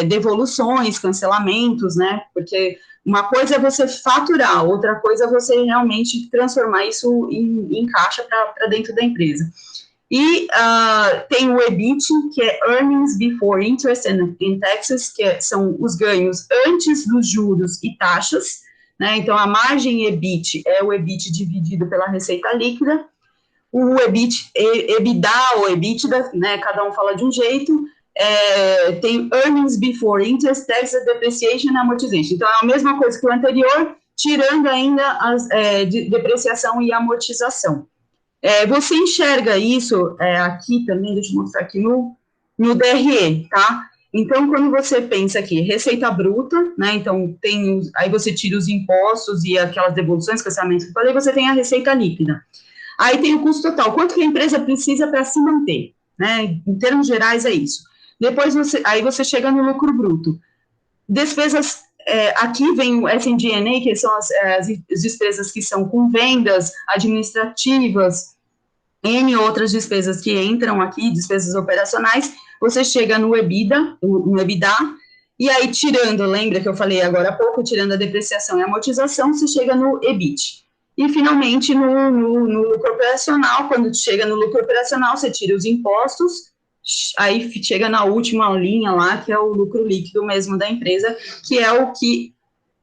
A: devoluções, cancelamentos, né, porque uma coisa é você faturar, outra coisa é você realmente transformar isso em caixa para dentro da empresa. E tem o EBIT, que é Earnings Before Interest and Taxes, que são os ganhos antes dos juros e taxas, né? Então, a margem EBIT é o EBIT dividido pela receita líquida. O EBITDA ou EBITDA, né? Cada um fala de um jeito. Tem Earnings Before Interest, Taxes, Depreciation and Amortization. Então, é a mesma coisa que o anterior, tirando ainda as depreciação e amortização. Você enxerga isso aqui também, deixa eu mostrar aqui no DRE, tá? Então, quando você pensa aqui, receita bruta, né, então aí você tira os impostos e aquelas devoluções, cancelamentos que eu falei, você tem a receita líquida. Aí tem o custo total, quanto que a empresa precisa para se manter, né? Em termos gerais é isso. Depois, aí você chega no lucro bruto. Despesas, aqui vem o SG&A, que são as despesas que são com vendas administrativas, N outras despesas que entram aqui, despesas operacionais, você chega no EBITDA, e aí tirando, lembra que eu falei agora há pouco, tirando a depreciação e amortização, você chega no EBIT. E, finalmente, no lucro operacional, quando chega no lucro operacional, você tira os impostos, aí chega na última linha lá, que é o lucro líquido mesmo da empresa, que é o que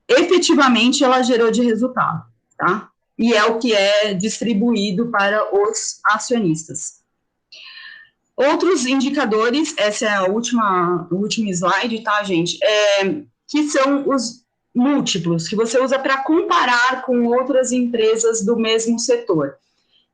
A: efetivamente ela gerou de resultado, tá? E é o que é distribuído para os acionistas. Outros indicadores, essa é o último slide, tá, gente? Que são os múltiplos, que você usa para comparar com outras empresas do mesmo setor.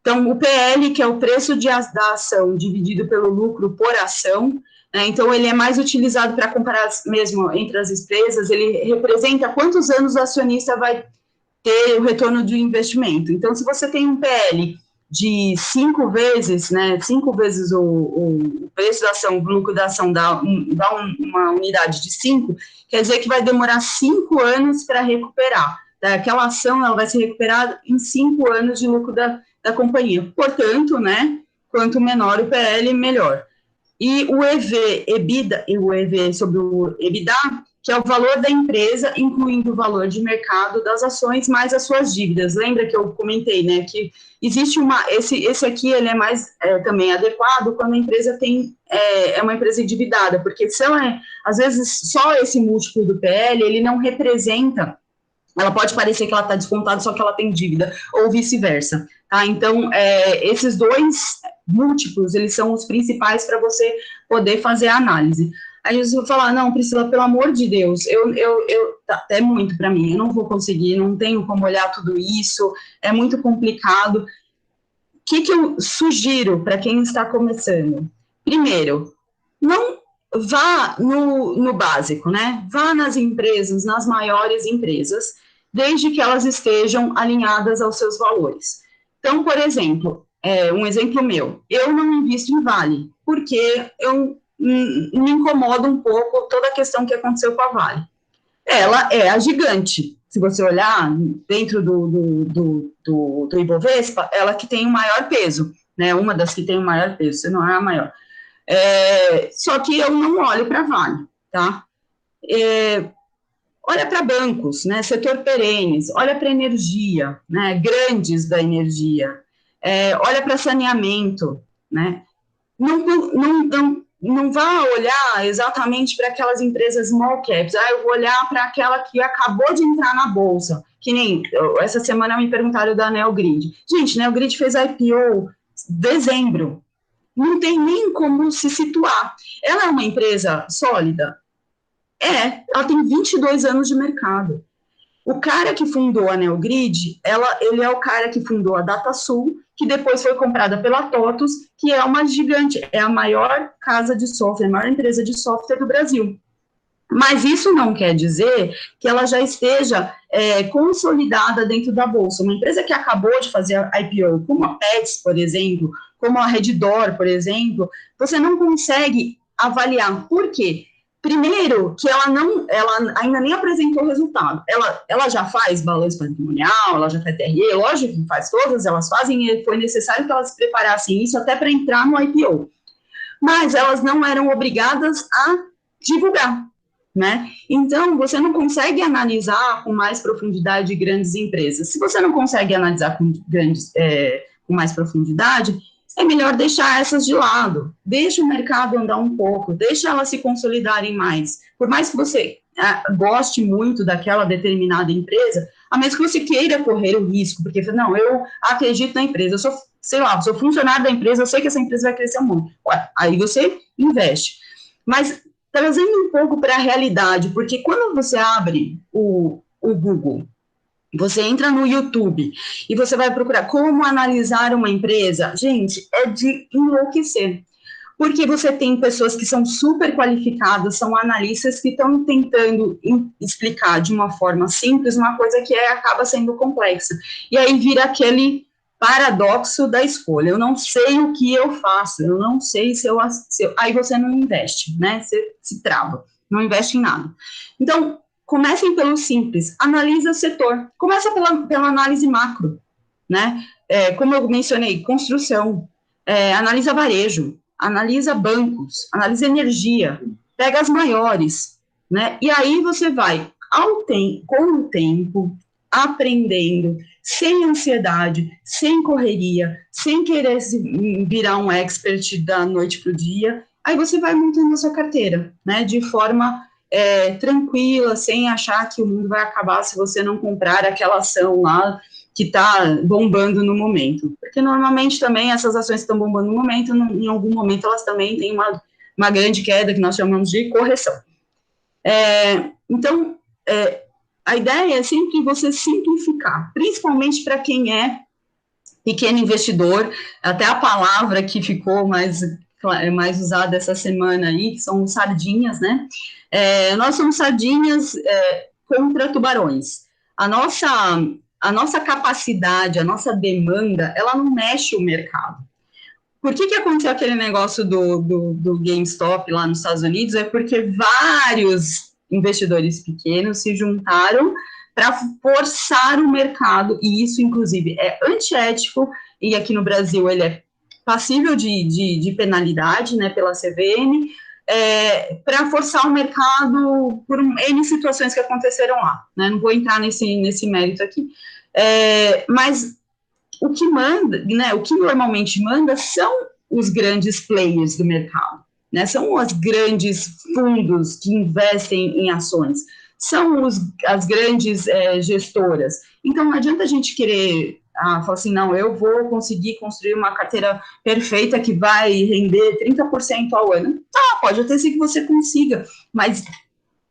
A: Então, o PL, que é o preço da ação dividido pelo lucro por ação, né? Então, ele é mais utilizado para comparar mesmo entre as empresas, ele representa quantos anos o acionista vai ter o retorno do investimento. Então, se você tem um PL de 5 vezes, né, 5 vezes o preço da ação, o lucro da ação dá uma unidade de 5, quer dizer que vai demorar 5 anos para recuperar. Aquela ação ela vai ser recuperada em 5 anos de lucro da companhia. Portanto, né, quanto menor o PL, melhor. E o EBITDA, o EV sobre o EBITDA, que é o valor da empresa, incluindo o valor de mercado das ações, mais as suas dívidas. Lembra que eu comentei, né, que existe esse aqui, ele é mais também adequado quando a empresa é uma empresa endividada, porque às vezes, só esse múltiplo do PL, ele não representa, ela pode parecer que ela está descontada, só que ela tem dívida, ou vice-versa, tá? Então, esses dois múltiplos, eles são os principais para você poder fazer a análise. Aí você vai falar, não, Priscila, pelo amor de Deus, tá, é muito para mim, eu não vou conseguir, não tenho como olhar tudo isso, é muito complicado. O que eu sugiro para quem está começando? Primeiro, não vá no básico, né? Vá nas empresas, nas maiores empresas, desde que elas estejam alinhadas aos seus valores. Então, por exemplo, um exemplo meu, eu não invisto em Vale, porque me incomoda um pouco toda a questão que aconteceu com a Vale. Ela é a gigante. Se você olhar dentro do Ibovespa, ela que tem o maior peso, né? Uma das que tem o maior peso, se não é a maior. Só que eu não olho para a Vale, tá? Olha para bancos, né? Setor perenes, olha para energia, né? Grandes da energia, olha para saneamento, né? Não não vá olhar exatamente para aquelas empresas small caps, eu vou olhar para aquela que acabou de entrar na bolsa, que nem, essa semana me perguntaram da Neogrid. Gente, Neogrid fez IPO em dezembro, não tem nem como se situar. Ela é uma empresa sólida? Ela tem 22 anos de mercado. O cara que fundou a Neogrid, ele é o cara que fundou a DataSul, que depois foi comprada pela TOTUS, que é uma gigante, é a maior casa de software, a maior empresa de software do Brasil. Mas isso não quer dizer que ela já esteja consolidada dentro da Bolsa. Uma empresa que acabou de fazer a IPO, como a Pets, por exemplo, como a Redditor, por exemplo, você não consegue avaliar. Por quê? Primeiro, que ela ainda nem apresentou resultado. Ela já faz balanço patrimonial, ela já faz TRE, lógico que faz todas, elas fazem, e foi necessário que elas preparassem isso até para entrar no IPO. Mas elas não eram obrigadas a divulgar, né? Então, você não consegue analisar com mais profundidade grandes empresas. Se você não consegue analisar com mais profundidade, é melhor deixar essas de lado, deixa o mercado andar um pouco, deixa elas se consolidarem mais. Por mais que você goste muito daquela determinada empresa, a menos que você queira correr o risco, porque, não, eu acredito na empresa, eu sou, sei lá, sou funcionário da empresa, eu sei que essa empresa vai crescer muito. Aí você investe. Mas trazendo um pouco para a realidade, porque quando você abre o Google, você entra no YouTube e você vai procurar como analisar uma empresa, gente, é de enlouquecer. Porque você tem pessoas que são super qualificadas, são analistas que estão tentando explicar de uma forma simples uma coisa que acaba sendo complexa. E aí vira aquele paradoxo da escolha. Eu não sei o que eu faço, eu não sei se eu... Aí você não investe, né? Você se trava, não investe em nada. Então, comecem pelo simples, analisa o setor, começa pela análise macro, né? Como eu mencionei, construção, analisa varejo, analisa bancos, analisa energia, pega as maiores, né? E aí você vai, com o tempo, aprendendo, sem ansiedade, sem correria, sem querer virar um expert da noite para o dia, aí você vai montando a sua carteira, né? De forma tranquila, sem achar que o mundo vai acabar se você não comprar aquela ação lá que está bombando no momento. Porque normalmente também essas ações que estão bombando no momento, em algum momento elas também têm uma grande queda que nós chamamos de correção. Então, a ideia é sempre você simplificar, principalmente para quem é pequeno investidor, até a palavra que ficou mais usada essa semana aí, que são sardinhas, né? Nós somos sardinhas contra tubarões. A nossa capacidade, a nossa demanda, ela não mexe o mercado. Por que aconteceu aquele negócio do GameStop lá nos Estados Unidos? É porque vários investidores pequenos se juntaram para forçar o mercado, e isso, inclusive, é antiético, e aqui no Brasil ele é passível de penalidade, né, pela CVM, para forçar o mercado por N situações que aconteceram lá, né, não vou entrar nesse mérito aqui, mas o que manda, né, o que normalmente manda são os grandes players do mercado, né, são os grandes fundos que investem em ações, são as grandes gestoras. Então, não adianta a gente querer falar assim, não, eu vou conseguir construir uma carteira perfeita que vai render 30% ao ano. Pode até ser que você consiga, mas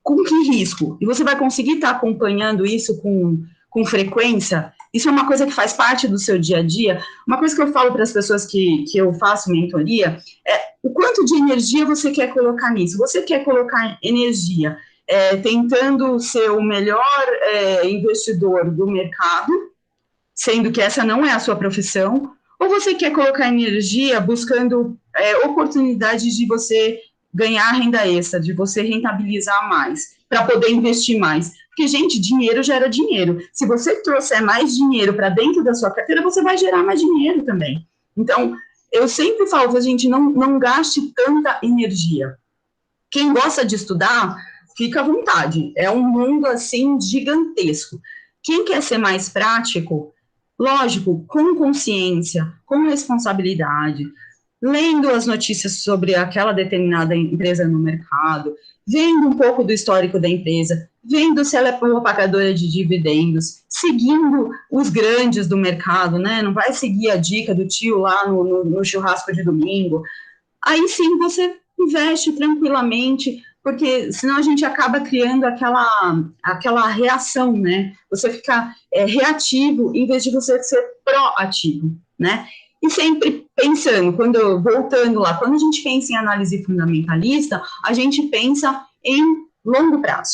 A: com que risco? E você vai conseguir estar acompanhando isso com frequência? Isso é uma coisa que faz parte do seu dia a dia. Uma coisa que eu falo para as pessoas que eu faço mentoria é o quanto de energia você quer colocar nisso. Você quer colocar energia tentando ser o melhor investidor do mercado, sendo que essa não é a sua profissão, ou você quer colocar energia buscando oportunidades de você ganhar renda extra, de você rentabilizar mais, para poder investir mais. Porque, gente, dinheiro gera dinheiro. Se você trouxer mais dinheiro para dentro da sua carteira, você vai gerar mais dinheiro também. Então, eu sempre falo que a gente não gaste tanta energia. Quem gosta de estudar, fica à vontade. É um mundo, assim, gigantesco. Quem quer ser mais prático, lógico, com consciência, com responsabilidade, lendo as notícias sobre aquela determinada empresa no mercado, vendo um pouco do histórico da empresa, vendo se ela é uma pagadora de dividendos, seguindo os grandes do mercado, né? Não vai seguir a dica do tio lá no churrasco de domingo. Aí sim você investe tranquilamente, porque senão a gente acaba criando aquela reação, né? Você fica reativo em vez de você ser proativo, né? E sempre pensando, voltando lá, quando a gente pensa em análise fundamentalista, a gente pensa em longo prazo,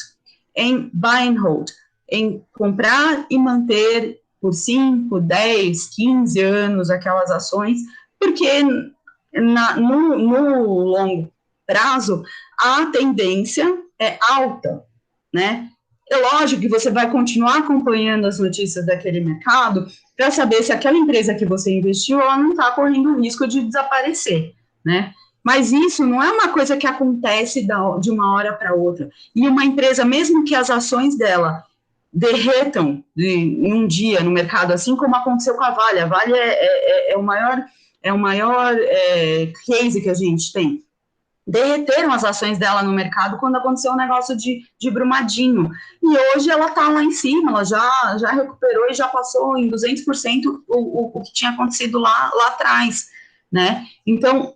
A: em buy and hold, em comprar e manter por 5, 10, 15 anos aquelas ações, porque no longo prazo a tendência é alta, né? É lógico que você vai continuar acompanhando as notícias daquele mercado para saber se aquela empresa que você investiu, ela não está correndo o risco de desaparecer, né? Mas isso não é uma coisa que acontece de uma hora para outra. E uma empresa, mesmo que as ações dela derretam em um dia no mercado, assim como aconteceu com a Vale. A Vale é o maior case que a gente tem. Derreteram as ações dela no mercado quando aconteceu um negócio de Brumadinho. E hoje ela está lá em cima, ela já recuperou e já passou em 200% o que tinha acontecido lá atrás, né? Então,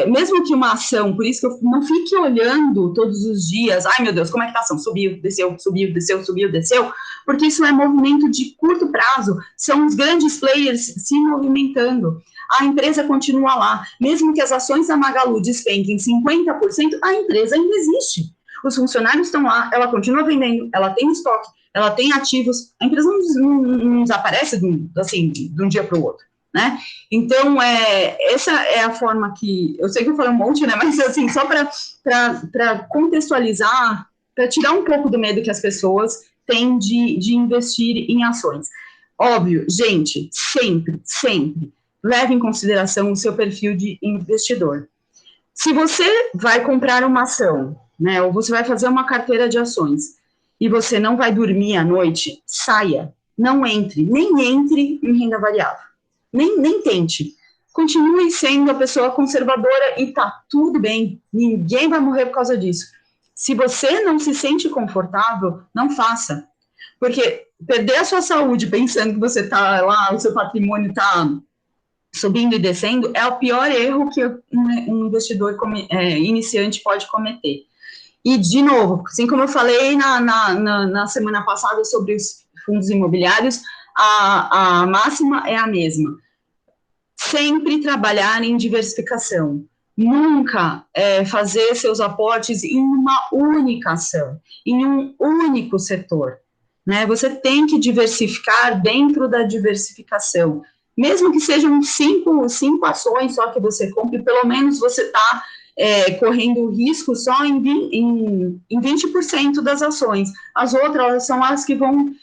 A: mesmo que uma ação, por isso que eu não fique olhando todos os dias, ai meu Deus, como é que tá a ação? Subiu, desceu, subiu, desceu, subiu, desceu, porque isso é movimento de curto prazo, são os grandes players se movimentando. A empresa continua lá, mesmo que as ações da Magalu despenquem 50%, a empresa ainda existe. Os funcionários estão lá, ela continua vendendo, ela tem estoque, ela tem ativos, a empresa não desaparece assim, de um dia para o outro, né? Então, essa é a forma que, eu sei que eu falei um monte, né, mas assim, só para contextualizar, para tirar um pouco do medo que as pessoas têm de investir em ações. Óbvio, gente, sempre, leve em consideração o seu perfil de investidor. Se você vai comprar uma ação, né, ou você vai fazer uma carteira de ações, e você não vai dormir à noite, saia, não entre, nem entre em renda variável, nem tente. Continue sendo a pessoa conservadora e tá tudo bem, ninguém vai morrer por causa disso. Se você não se sente confortável, não faça, porque perder a sua saúde pensando que você tá lá, o seu patrimônio tá subindo e descendo, é o pior erro que um investidor iniciante pode cometer. E, de novo, assim como eu falei na semana passada sobre os fundos imobiliários, a máxima é a mesma. Sempre trabalhar em diversificação. Nunca fazer seus aportes em uma única ação, em um único setor. Né? Você tem que diversificar dentro da diversificação. Mesmo que sejam cinco ações só que você compre, pelo menos você está correndo risco só em 20% das ações. As outras são as que vão,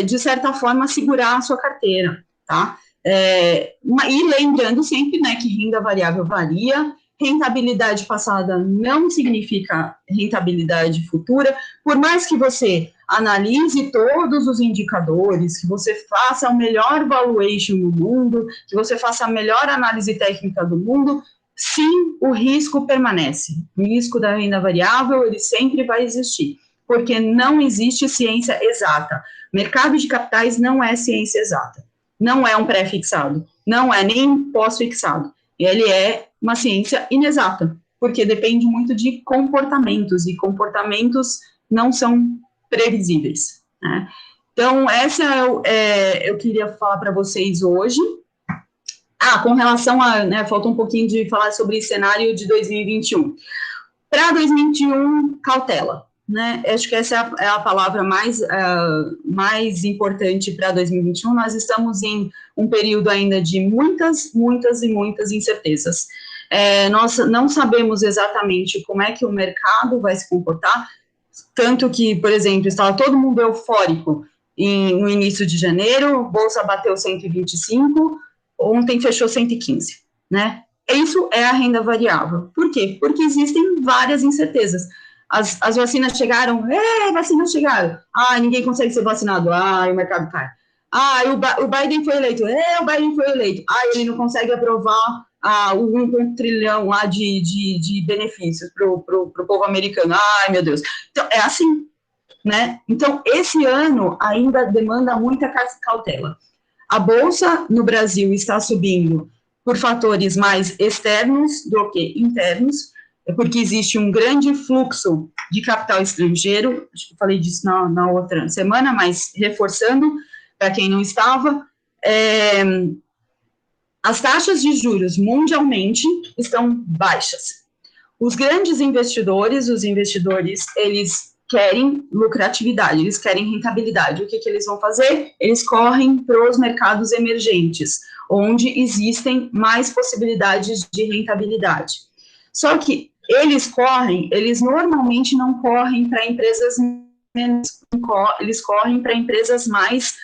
A: de certa forma, segurar a sua carteira, tá? E lembrando sempre, né, que renda variável varia, rentabilidade passada não significa rentabilidade futura, por mais que você analise todos os indicadores, que você faça o melhor valuation do mundo, que você faça a melhor análise técnica do mundo, sim, o risco permanece. O risco da renda variável, ele sempre vai existir, porque não existe ciência exata. Mercado de capitais não é ciência exata. Não é um pré-fixado, não é nem pós-fixado. Ele é uma ciência inexata, porque depende muito de comportamentos, e comportamentos não são previsíveis, né? Então, essa eu queria falar para vocês hoje. Com relação a, né, falta um pouquinho de falar sobre o cenário de 2021. Para 2021, cautela, né? Acho que essa é a palavra mais importante para 2021. Nós estamos em um período ainda de muitas incertezas. Nós não sabemos exatamente como é que o mercado vai se comportar, tanto que, por exemplo, estava todo mundo eufórico no início de janeiro, Bolsa bateu 125, ontem fechou 115, né? Isso é a renda variável. Por quê? Porque existem várias incertezas. As vacinas chegaram, vacinas chegaram. Ninguém consegue ser vacinado. O mercado cai. O Biden foi eleito. O Biden foi eleito. Ele não consegue aprovar o 1 trilhão lá de benefícios para o povo americano. Ai, meu Deus. Então, é assim, né? Então, esse ano ainda demanda muita cautela. A Bolsa no Brasil está subindo por fatores mais externos do que internos, porque existe um grande fluxo de capital estrangeiro, acho que eu falei disso na outra semana, mas reforçando, para quem não estava, as taxas de juros mundialmente estão baixas. Os grandes investidores, eles querem lucratividade, eles querem rentabilidade. O que eles vão fazer? Eles correm para os mercados emergentes, onde existem mais possibilidades de rentabilidade. Só que eles normalmente não correm para empresas menos, eles correm para empresas mais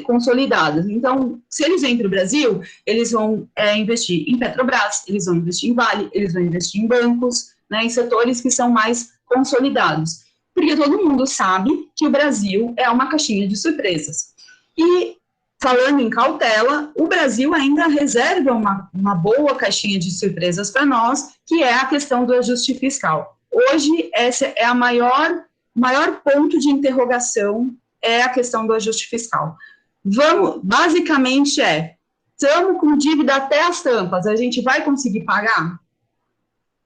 A: consolidadas. Então, se eles vêm para o Brasil, eles vão investir em Petrobras, eles vão investir em Vale, eles vão investir em bancos, né, em setores que são mais consolidados. Porque todo mundo sabe que o Brasil é uma caixinha de surpresas. E, falando em cautela, o Brasil ainda reserva uma boa caixinha de surpresas para nós, que é a questão do ajuste fiscal. Hoje, esse é a maior ponto de interrogação, é a questão do ajuste fiscal. Basicamente estamos com dívida até as tampas, a gente vai conseguir pagar?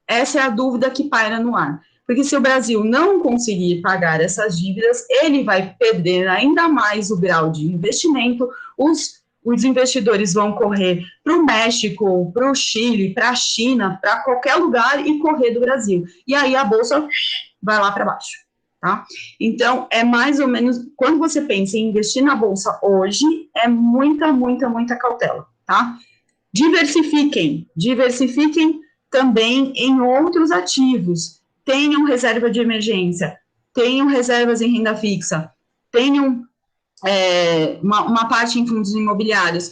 A: Essa é a dúvida que paira no ar. Porque se o Brasil não conseguir pagar essas dívidas, ele vai perder ainda mais o grau de investimento, os investidores vão correr para o México, para o Chile, para a China, para qualquer lugar e correr do Brasil. E aí a Bolsa vai lá para baixo. Tá? Então, é mais ou menos, quando você pensa em investir na Bolsa hoje, é muita cautela, tá? Diversifiquem também em outros ativos, tenham reserva de emergência, tenham reservas em renda fixa, tenham uma parte em fundos imobiliários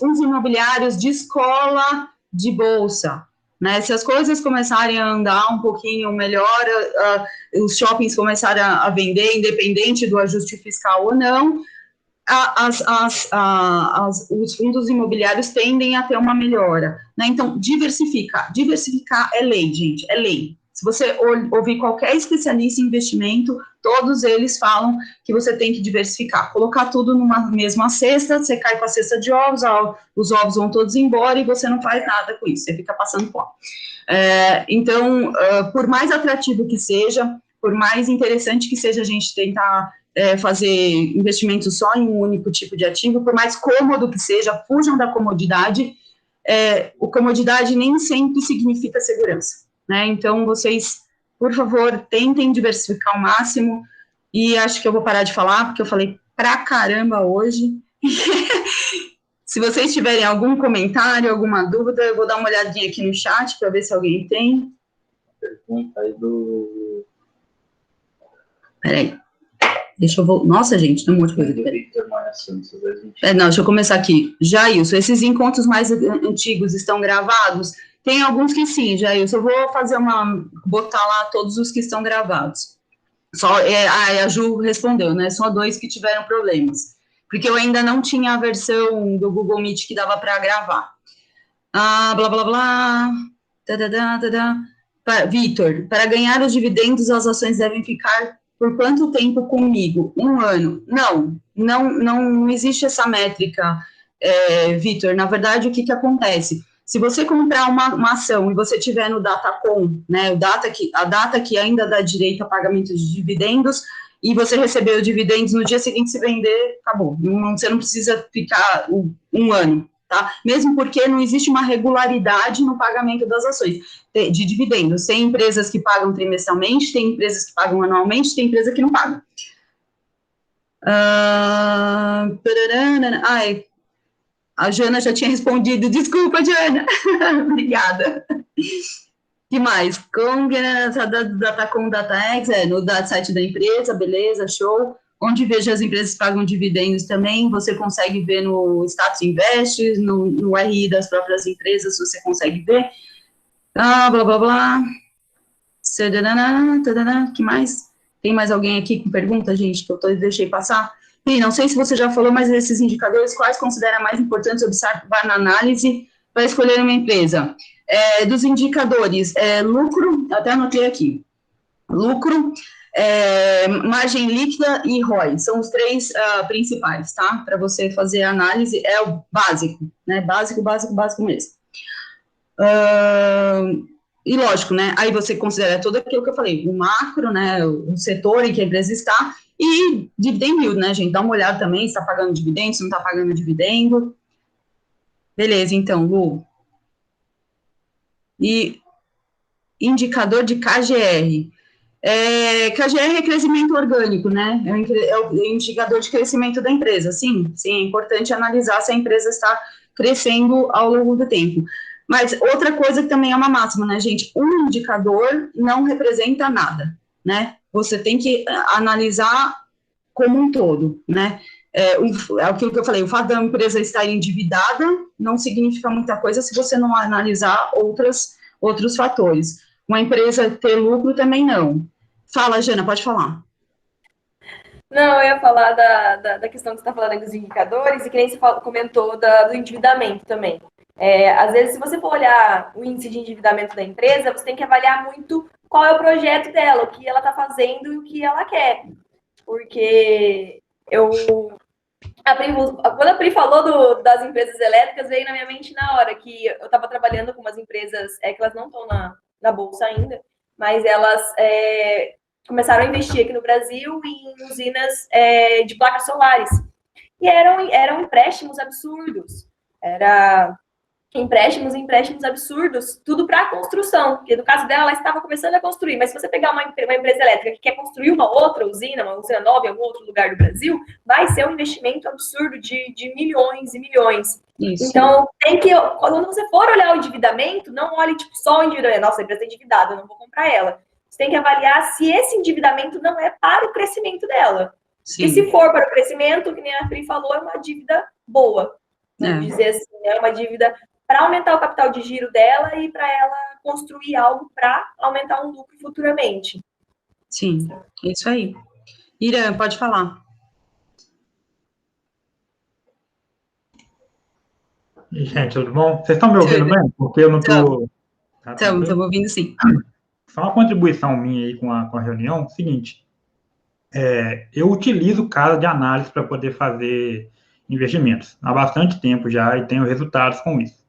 A: de escola de Bolsa, né? Se as coisas começarem a andar um pouquinho melhor, os shoppings começarem a vender, independente do ajuste fiscal ou não, os fundos imobiliários tendem a ter uma melhora, né? Então, diversificar é lei, gente, é lei. Se você ouvir qualquer especialista em investimento, todos eles falam que você tem que diversificar, colocar tudo numa mesma cesta, você cai com a cesta de ovos, os ovos vão todos embora e você não faz nada com isso, você fica passando fome. Então, por mais atrativo que seja, por mais interessante que seja a gente tentar fazer investimentos só em um único tipo de ativo, por mais cômodo que seja, fujam da comodidade. Comodidade nem sempre significa segurança, né? Então, vocês, por favor, tentem diversificar ao máximo, e acho que eu vou parar de falar, porque eu falei pra caramba hoje. Se vocês tiverem algum comentário, alguma dúvida, eu vou dar uma olhadinha aqui no chat para ver se alguém tem.
C: Pergunta aí do...
A: Peraí. Deixa eu voltar. Nossa, gente, tem um monte de coisa aqui. Não, deixa eu começar aqui. Jailson, esses encontros mais antigos estão gravados? Tem alguns que sim, Jailson. Eu vou botar lá todos os que estão gravados. A Ju respondeu, né? Só 2 que tiveram problemas. Porque eu ainda não tinha a versão do Google Meet que dava para gravar. Blá, blá, blá. Vitor, para ganhar os dividendos, as ações devem ficar por quanto tempo comigo? 1 ano? Não existe essa métrica, Vitor. Na verdade, o que acontece? Se você comprar uma ação e você tiver no Datacom, né, a data que ainda dá direito a pagamento de dividendos, e você receber os dividendos no dia seguinte, se vender, acabou. Você não precisa ficar 1 ano, tá? Mesmo porque não existe uma regularidade no pagamento das ações de dividendos. Tem empresas que pagam trimestralmente, tem empresas que pagam anualmente, tem empresa que não paga. A Jana já tinha respondido. Desculpa, Jana. Obrigada. Que mais? Com Datacom, DataX, no site da empresa, beleza, show. Onde vejo as empresas que pagam dividendos também, você consegue ver no Status Invest, no RI das próprias empresas, você consegue ver. Blá, blá, blá. Que mais? Tem mais alguém aqui com pergunta, gente, que eu deixei passar? E não sei se você já falou, mas esses indicadores, quais considera mais importantes observar na análise para escolher uma empresa? Dos indicadores, lucro, até anotei aqui, lucro, margem líquida e ROI, são os três principais, tá? Para você fazer a análise, é o básico, né? Básico mesmo. E lógico, né? Aí você considera tudo aquilo que eu falei, o macro, né? O setor em que a empresa está, e dividend yield, né, gente? Dá uma olhada também, se está pagando dividendo, se não está pagando dividendo. Beleza, então, Lu. E indicador de KGR. KGR é crescimento orgânico, né? É o indicador de crescimento da empresa. Sim, é importante analisar se a empresa está crescendo ao longo do tempo. Mas outra coisa que também é uma máxima, né, gente? Um indicador não representa nada, né? Você tem que analisar como um todo, né? Aquilo que eu falei, o fato da empresa estar endividada não significa muita coisa se você não analisar outros fatores. Uma empresa ter lucro também não. Fala, Jana, pode falar.
B: Não, eu ia falar da questão que você está falando aí dos indicadores, e que nem você comentou do endividamento também. Às vezes, se você for olhar o índice de endividamento da empresa, você tem que avaliar muito qual é o projeto dela, o que ela está fazendo e o que ela quer. Porque quando a Pri falou das empresas elétricas, veio na minha mente na hora que eu estava trabalhando com umas empresas que elas não estão na bolsa ainda, mas elas começaram a investir aqui no Brasil em usinas de placas solares. E eram empréstimos absurdos. Era empréstimos absurdos, tudo para a construção, porque no caso dela, ela estava começando a construir, mas se você pegar uma empresa elétrica que quer construir uma outra usina, uma usina nova em algum outro lugar do Brasil, vai ser um investimento absurdo de milhões e milhões. Isso. Então, quando você for olhar o endividamento, não olhe só o endividamento, nossa, a empresa está endividada, eu não vou comprar ela. Você tem que avaliar se esse endividamento não é para o crescimento dela. Sim. E se for para o crescimento, que nem a Pri falou, é uma dívida boa. Vamos dizer assim, é uma dívida para aumentar o capital de giro dela e para ela construir algo para aumentar um lucro futuramente.
A: Sim, isso aí. Irã, pode falar.
D: Gente, tudo bom? Vocês estão me ouvindo bem? Porque eu não estou...
A: Estamos ouvindo sim.
D: Só uma contribuição minha aí com a reunião, seguinte, eu utilizo casa de análise para poder fazer investimentos há bastante tempo já e tenho resultados com isso.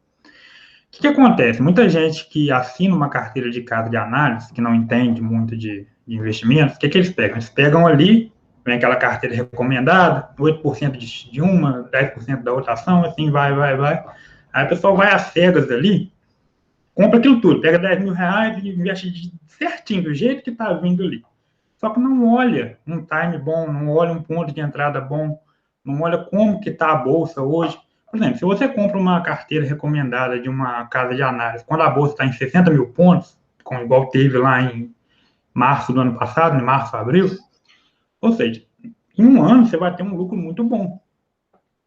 D: O que acontece? Muita gente que assina uma carteira de casa de análise, que não entende muito de investimentos, o que eles pegam? Eles pegam ali, vem aquela carteira recomendada, 8% de uma, 10% da outra ação, assim vai. Aí o pessoal vai às cegas ali, compra aquilo tudo, pega 10 mil reais e investe certinho, do jeito que está vindo ali. Só que não olha um time bom, não olha um ponto de entrada bom, não olha como que está a bolsa hoje. Por exemplo, se você compra uma carteira recomendada de uma casa de análise, quando a bolsa está em 60 mil pontos, como igual teve lá em março do ano passado, em março, abril, ou seja, em um ano você vai ter um lucro muito bom.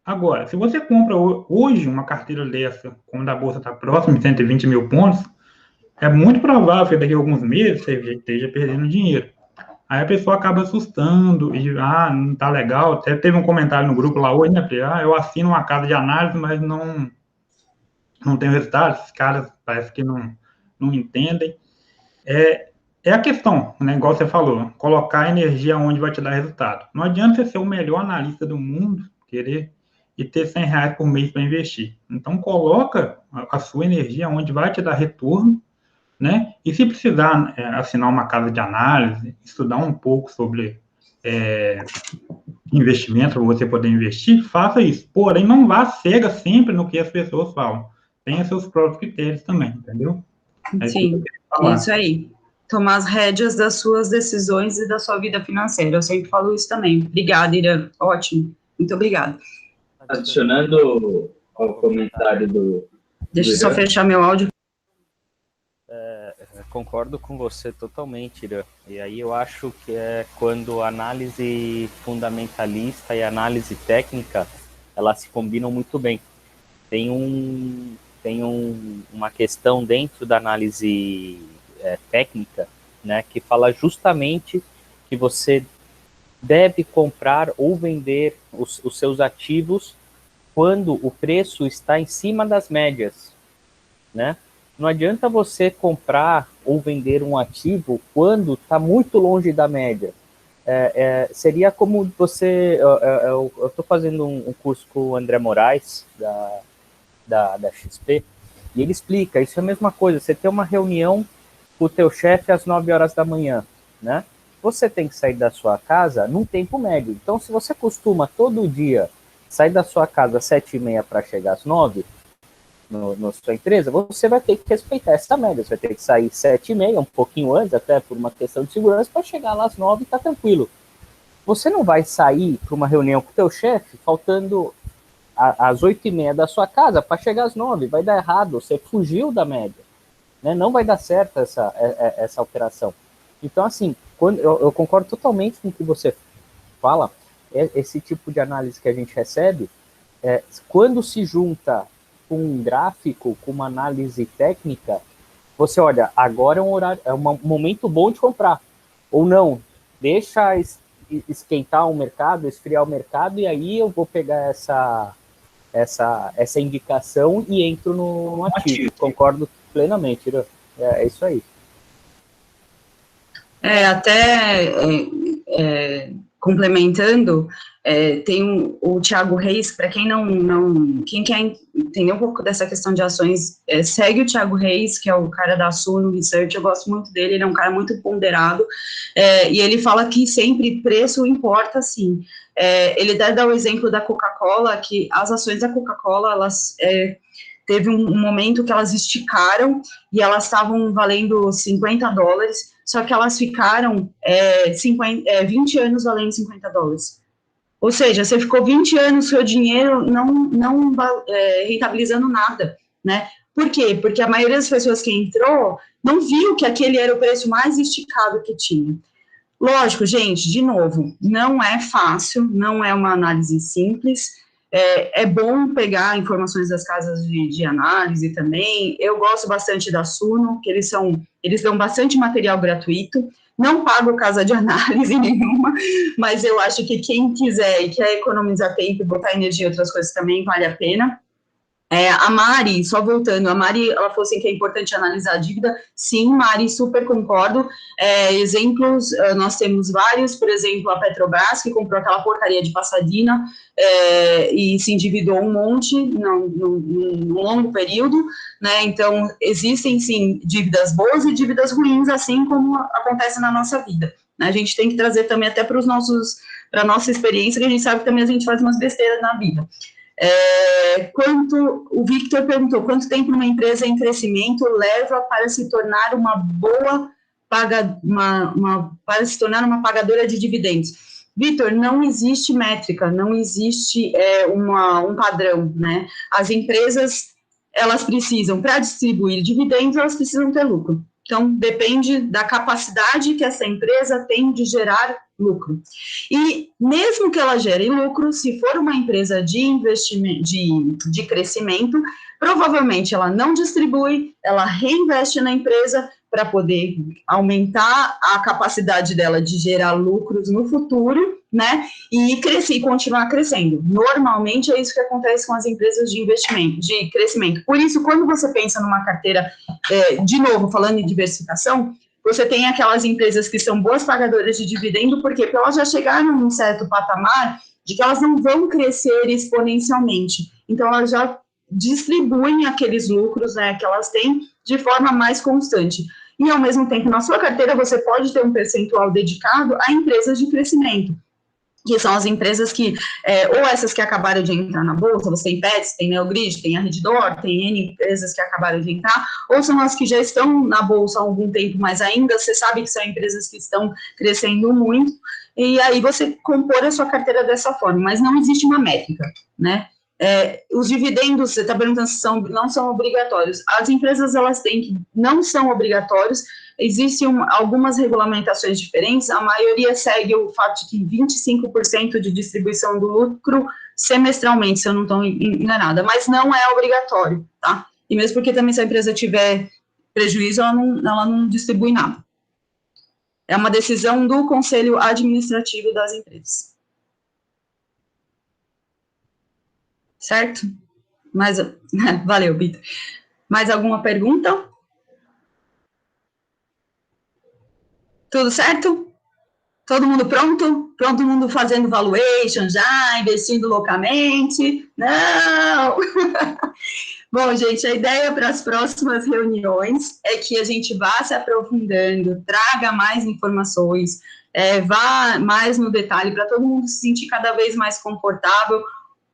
D: Agora, se você compra hoje uma carteira dessa, quando a bolsa está próxima de 120 mil pontos, é muito provável que daqui a alguns meses você esteja perdendo dinheiro. Aí a pessoa acaba assustando e, não tá legal. Até teve um comentário no grupo lá hoje, né? Eu assino uma casa de análise, mas não tenho resultado. Esses caras parece que não entendem. É a questão, né? Igual você falou, colocar energia onde vai te dar resultado. Não adianta você ser o melhor analista do mundo, querer e ter 100 reais por mês para investir. Então, coloca a sua energia onde vai te dar retorno, né? E se precisar assinar uma casa de análise, estudar um pouco sobre investimento para você poder investir, faça isso. Porém, não vá cega sempre no que as pessoas falam. Tenha seus próprios critérios também, entendeu?
A: Sim, isso aí. Tomar as rédeas das suas decisões e da sua vida financeira. Eu sempre falo isso também. Obrigada, Irã. Ótimo. Muito obrigada.
C: Adicionando ao comentário do
A: Deixa eu só fechar meu áudio.
E: Concordo com você totalmente, Irã. E aí eu acho que é quando a análise fundamentalista e a análise técnica, elas se combinam muito bem. Tem uma questão dentro da análise técnica, né, que fala justamente que você deve comprar ou vender os seus ativos quando o preço está em cima das médias, né? não adianta você comprar ou vender um ativo quando está muito longe da média. Seria como você... Eu estou fazendo um curso com o André Moraes, da XP, e ele explica, isso é a mesma coisa, você tem uma reunião com o teu chefe às 9 horas da manhã, né? Você tem que sair da sua casa num tempo médio. Então, se você costuma todo dia sair da sua casa às 7h30 para chegar às 9 na sua empresa, você vai ter que respeitar essa média. Você vai ter que sair 7h30, um pouquinho antes, até por uma questão de segurança, para chegar lá às 9 e tá tranquilo. Você não vai sair para uma reunião com o teu chefe faltando às 8h30 da sua casa para chegar às 9. Vai dar errado, você fugiu da média. Né? Não vai dar certo essa alteração. Então, assim, eu concordo totalmente com o que você fala. Esse tipo de análise que a gente recebe, quando se junta com um gráfico, com uma análise técnica, você olha, agora é um momento bom de comprar. Ou não, deixa esquentar o mercado, esfriar o mercado, e aí eu vou pegar essa indicação e entro no ativo. Concordo plenamente, Irã. É isso aí.
A: Complementando, tem o Thiago Reis, para quem quem quer entender um pouco dessa questão de ações, segue o Thiago Reis, que é o cara da Suno Research, eu gosto muito dele, ele é um cara muito ponderado, e ele fala que sempre preço importa, sim. Ele dá o exemplo da Coca-Cola, que as ações da Coca-Cola, elas... teve um momento que elas esticaram e elas estavam valendo $50, só que elas ficaram 20 anos valendo $50. Ou seja, você ficou 20 anos, seu dinheiro não rentabilizando nada, né? Por quê? Porque a maioria das pessoas que entrou não viu que aquele era o preço mais esticado que tinha. Lógico, gente, de novo, não é fácil, não é uma análise simples. É bom pegar informações das casas de análise também. Eu gosto bastante da Suno, que eles dão bastante material gratuito. Não pago casa de análise nenhuma, mas eu acho que quem quiser e quer economizar tempo e botar energia em outras coisas também vale a pena. A Mari, só voltando, a Mari, ela falou assim que é importante analisar a dívida. Sim, Mari, super concordo. Exemplos, nós temos vários, por exemplo, a Petrobras, que comprou aquela porcaria de Pasadena e se endividou um monte num longo período, né? Então, existem, sim, dívidas boas e dívidas ruins, assim como acontece na nossa vida. A gente tem que trazer também até para a nossa experiência, que a gente sabe que também a gente faz umas besteiras na vida. O Victor perguntou, quanto tempo uma empresa em crescimento leva para se tornar uma pagadora de dividendos? Victor, não existe métrica, não existe um padrão, né? As empresas, elas precisam, para distribuir dividendos, elas precisam ter lucro. Então, depende da capacidade que essa empresa tem de gerar lucro. E mesmo que ela gere lucro, se for uma empresa de investimento, de crescimento, provavelmente ela não distribui, ela reinveste na empresa para poder aumentar a capacidade dela de gerar lucros no futuro, né? E crescer e continuar crescendo. Normalmente é isso que acontece com as empresas de investimento, de crescimento. Por isso, quando você pensa numa carteira, de novo, falando em diversificação, você tem aquelas empresas que são boas pagadoras de dividendo, porque elas já chegaram num certo patamar de que elas não vão crescer exponencialmente. Então, elas já distribuem aqueles lucros, né, que elas têm de forma mais constante. E, ao mesmo tempo, na sua carteira, você pode ter um percentual dedicado a empresas de crescimento, que são as empresas que, ou essas que acabaram de entrar na bolsa, você tem Pets, tem Neogrid, tem a Redditor, tem N empresas que acabaram de entrar, ou são as que já estão na bolsa há algum tempo, mas ainda você sabe que são empresas que estão crescendo muito, e aí você compor a sua carteira dessa forma, mas não existe uma métrica, né? Os dividendos, você está perguntando se não são obrigatórios. As empresas, elas têm que, não são obrigatórios, existem algumas regulamentações diferentes, a maioria segue o fato de que 25% de distribuição do lucro semestralmente, se eu não estou enganada, mas não é obrigatório, tá? E mesmo porque também se a empresa tiver prejuízo, ela não distribui nada. É uma decisão do Conselho Administrativo das empresas. Certo? Mas, valeu, Vitor. Mais alguma pergunta? Tudo certo? Todo mundo pronto? Todo mundo fazendo valuation já, investindo loucamente? Não! Bom, gente, a ideia para as próximas reuniões é que a gente vá se aprofundando, traga mais informações, vá mais no detalhe, para todo mundo se sentir cada vez mais confortável.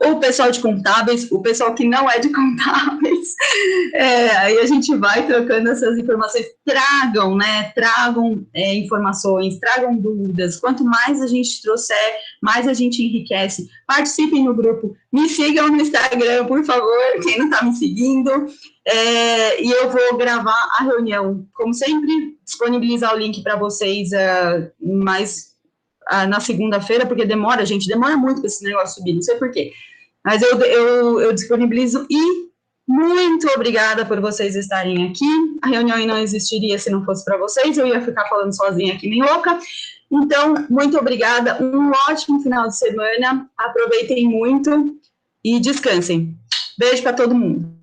A: O pessoal de contábeis, o pessoal que não é de contábeis, aí a gente vai trocando essas informações, tragam informações, tragam dúvidas, quanto mais a gente trouxer, mais a gente enriquece, participem no grupo, me sigam no Instagram, por favor, quem não está me seguindo, e eu vou gravar a reunião, como sempre, disponibilizar o link para vocês na segunda-feira, porque demora muito para esse negócio subir, não sei por quê. Mas eu disponibilizo e muito obrigada por vocês estarem aqui. A reunião não existiria se não fosse para vocês, eu ia ficar falando sozinha aqui, nem louca. Então, muito obrigada, um ótimo final de semana, aproveitem muito e descansem. Beijo para todo mundo.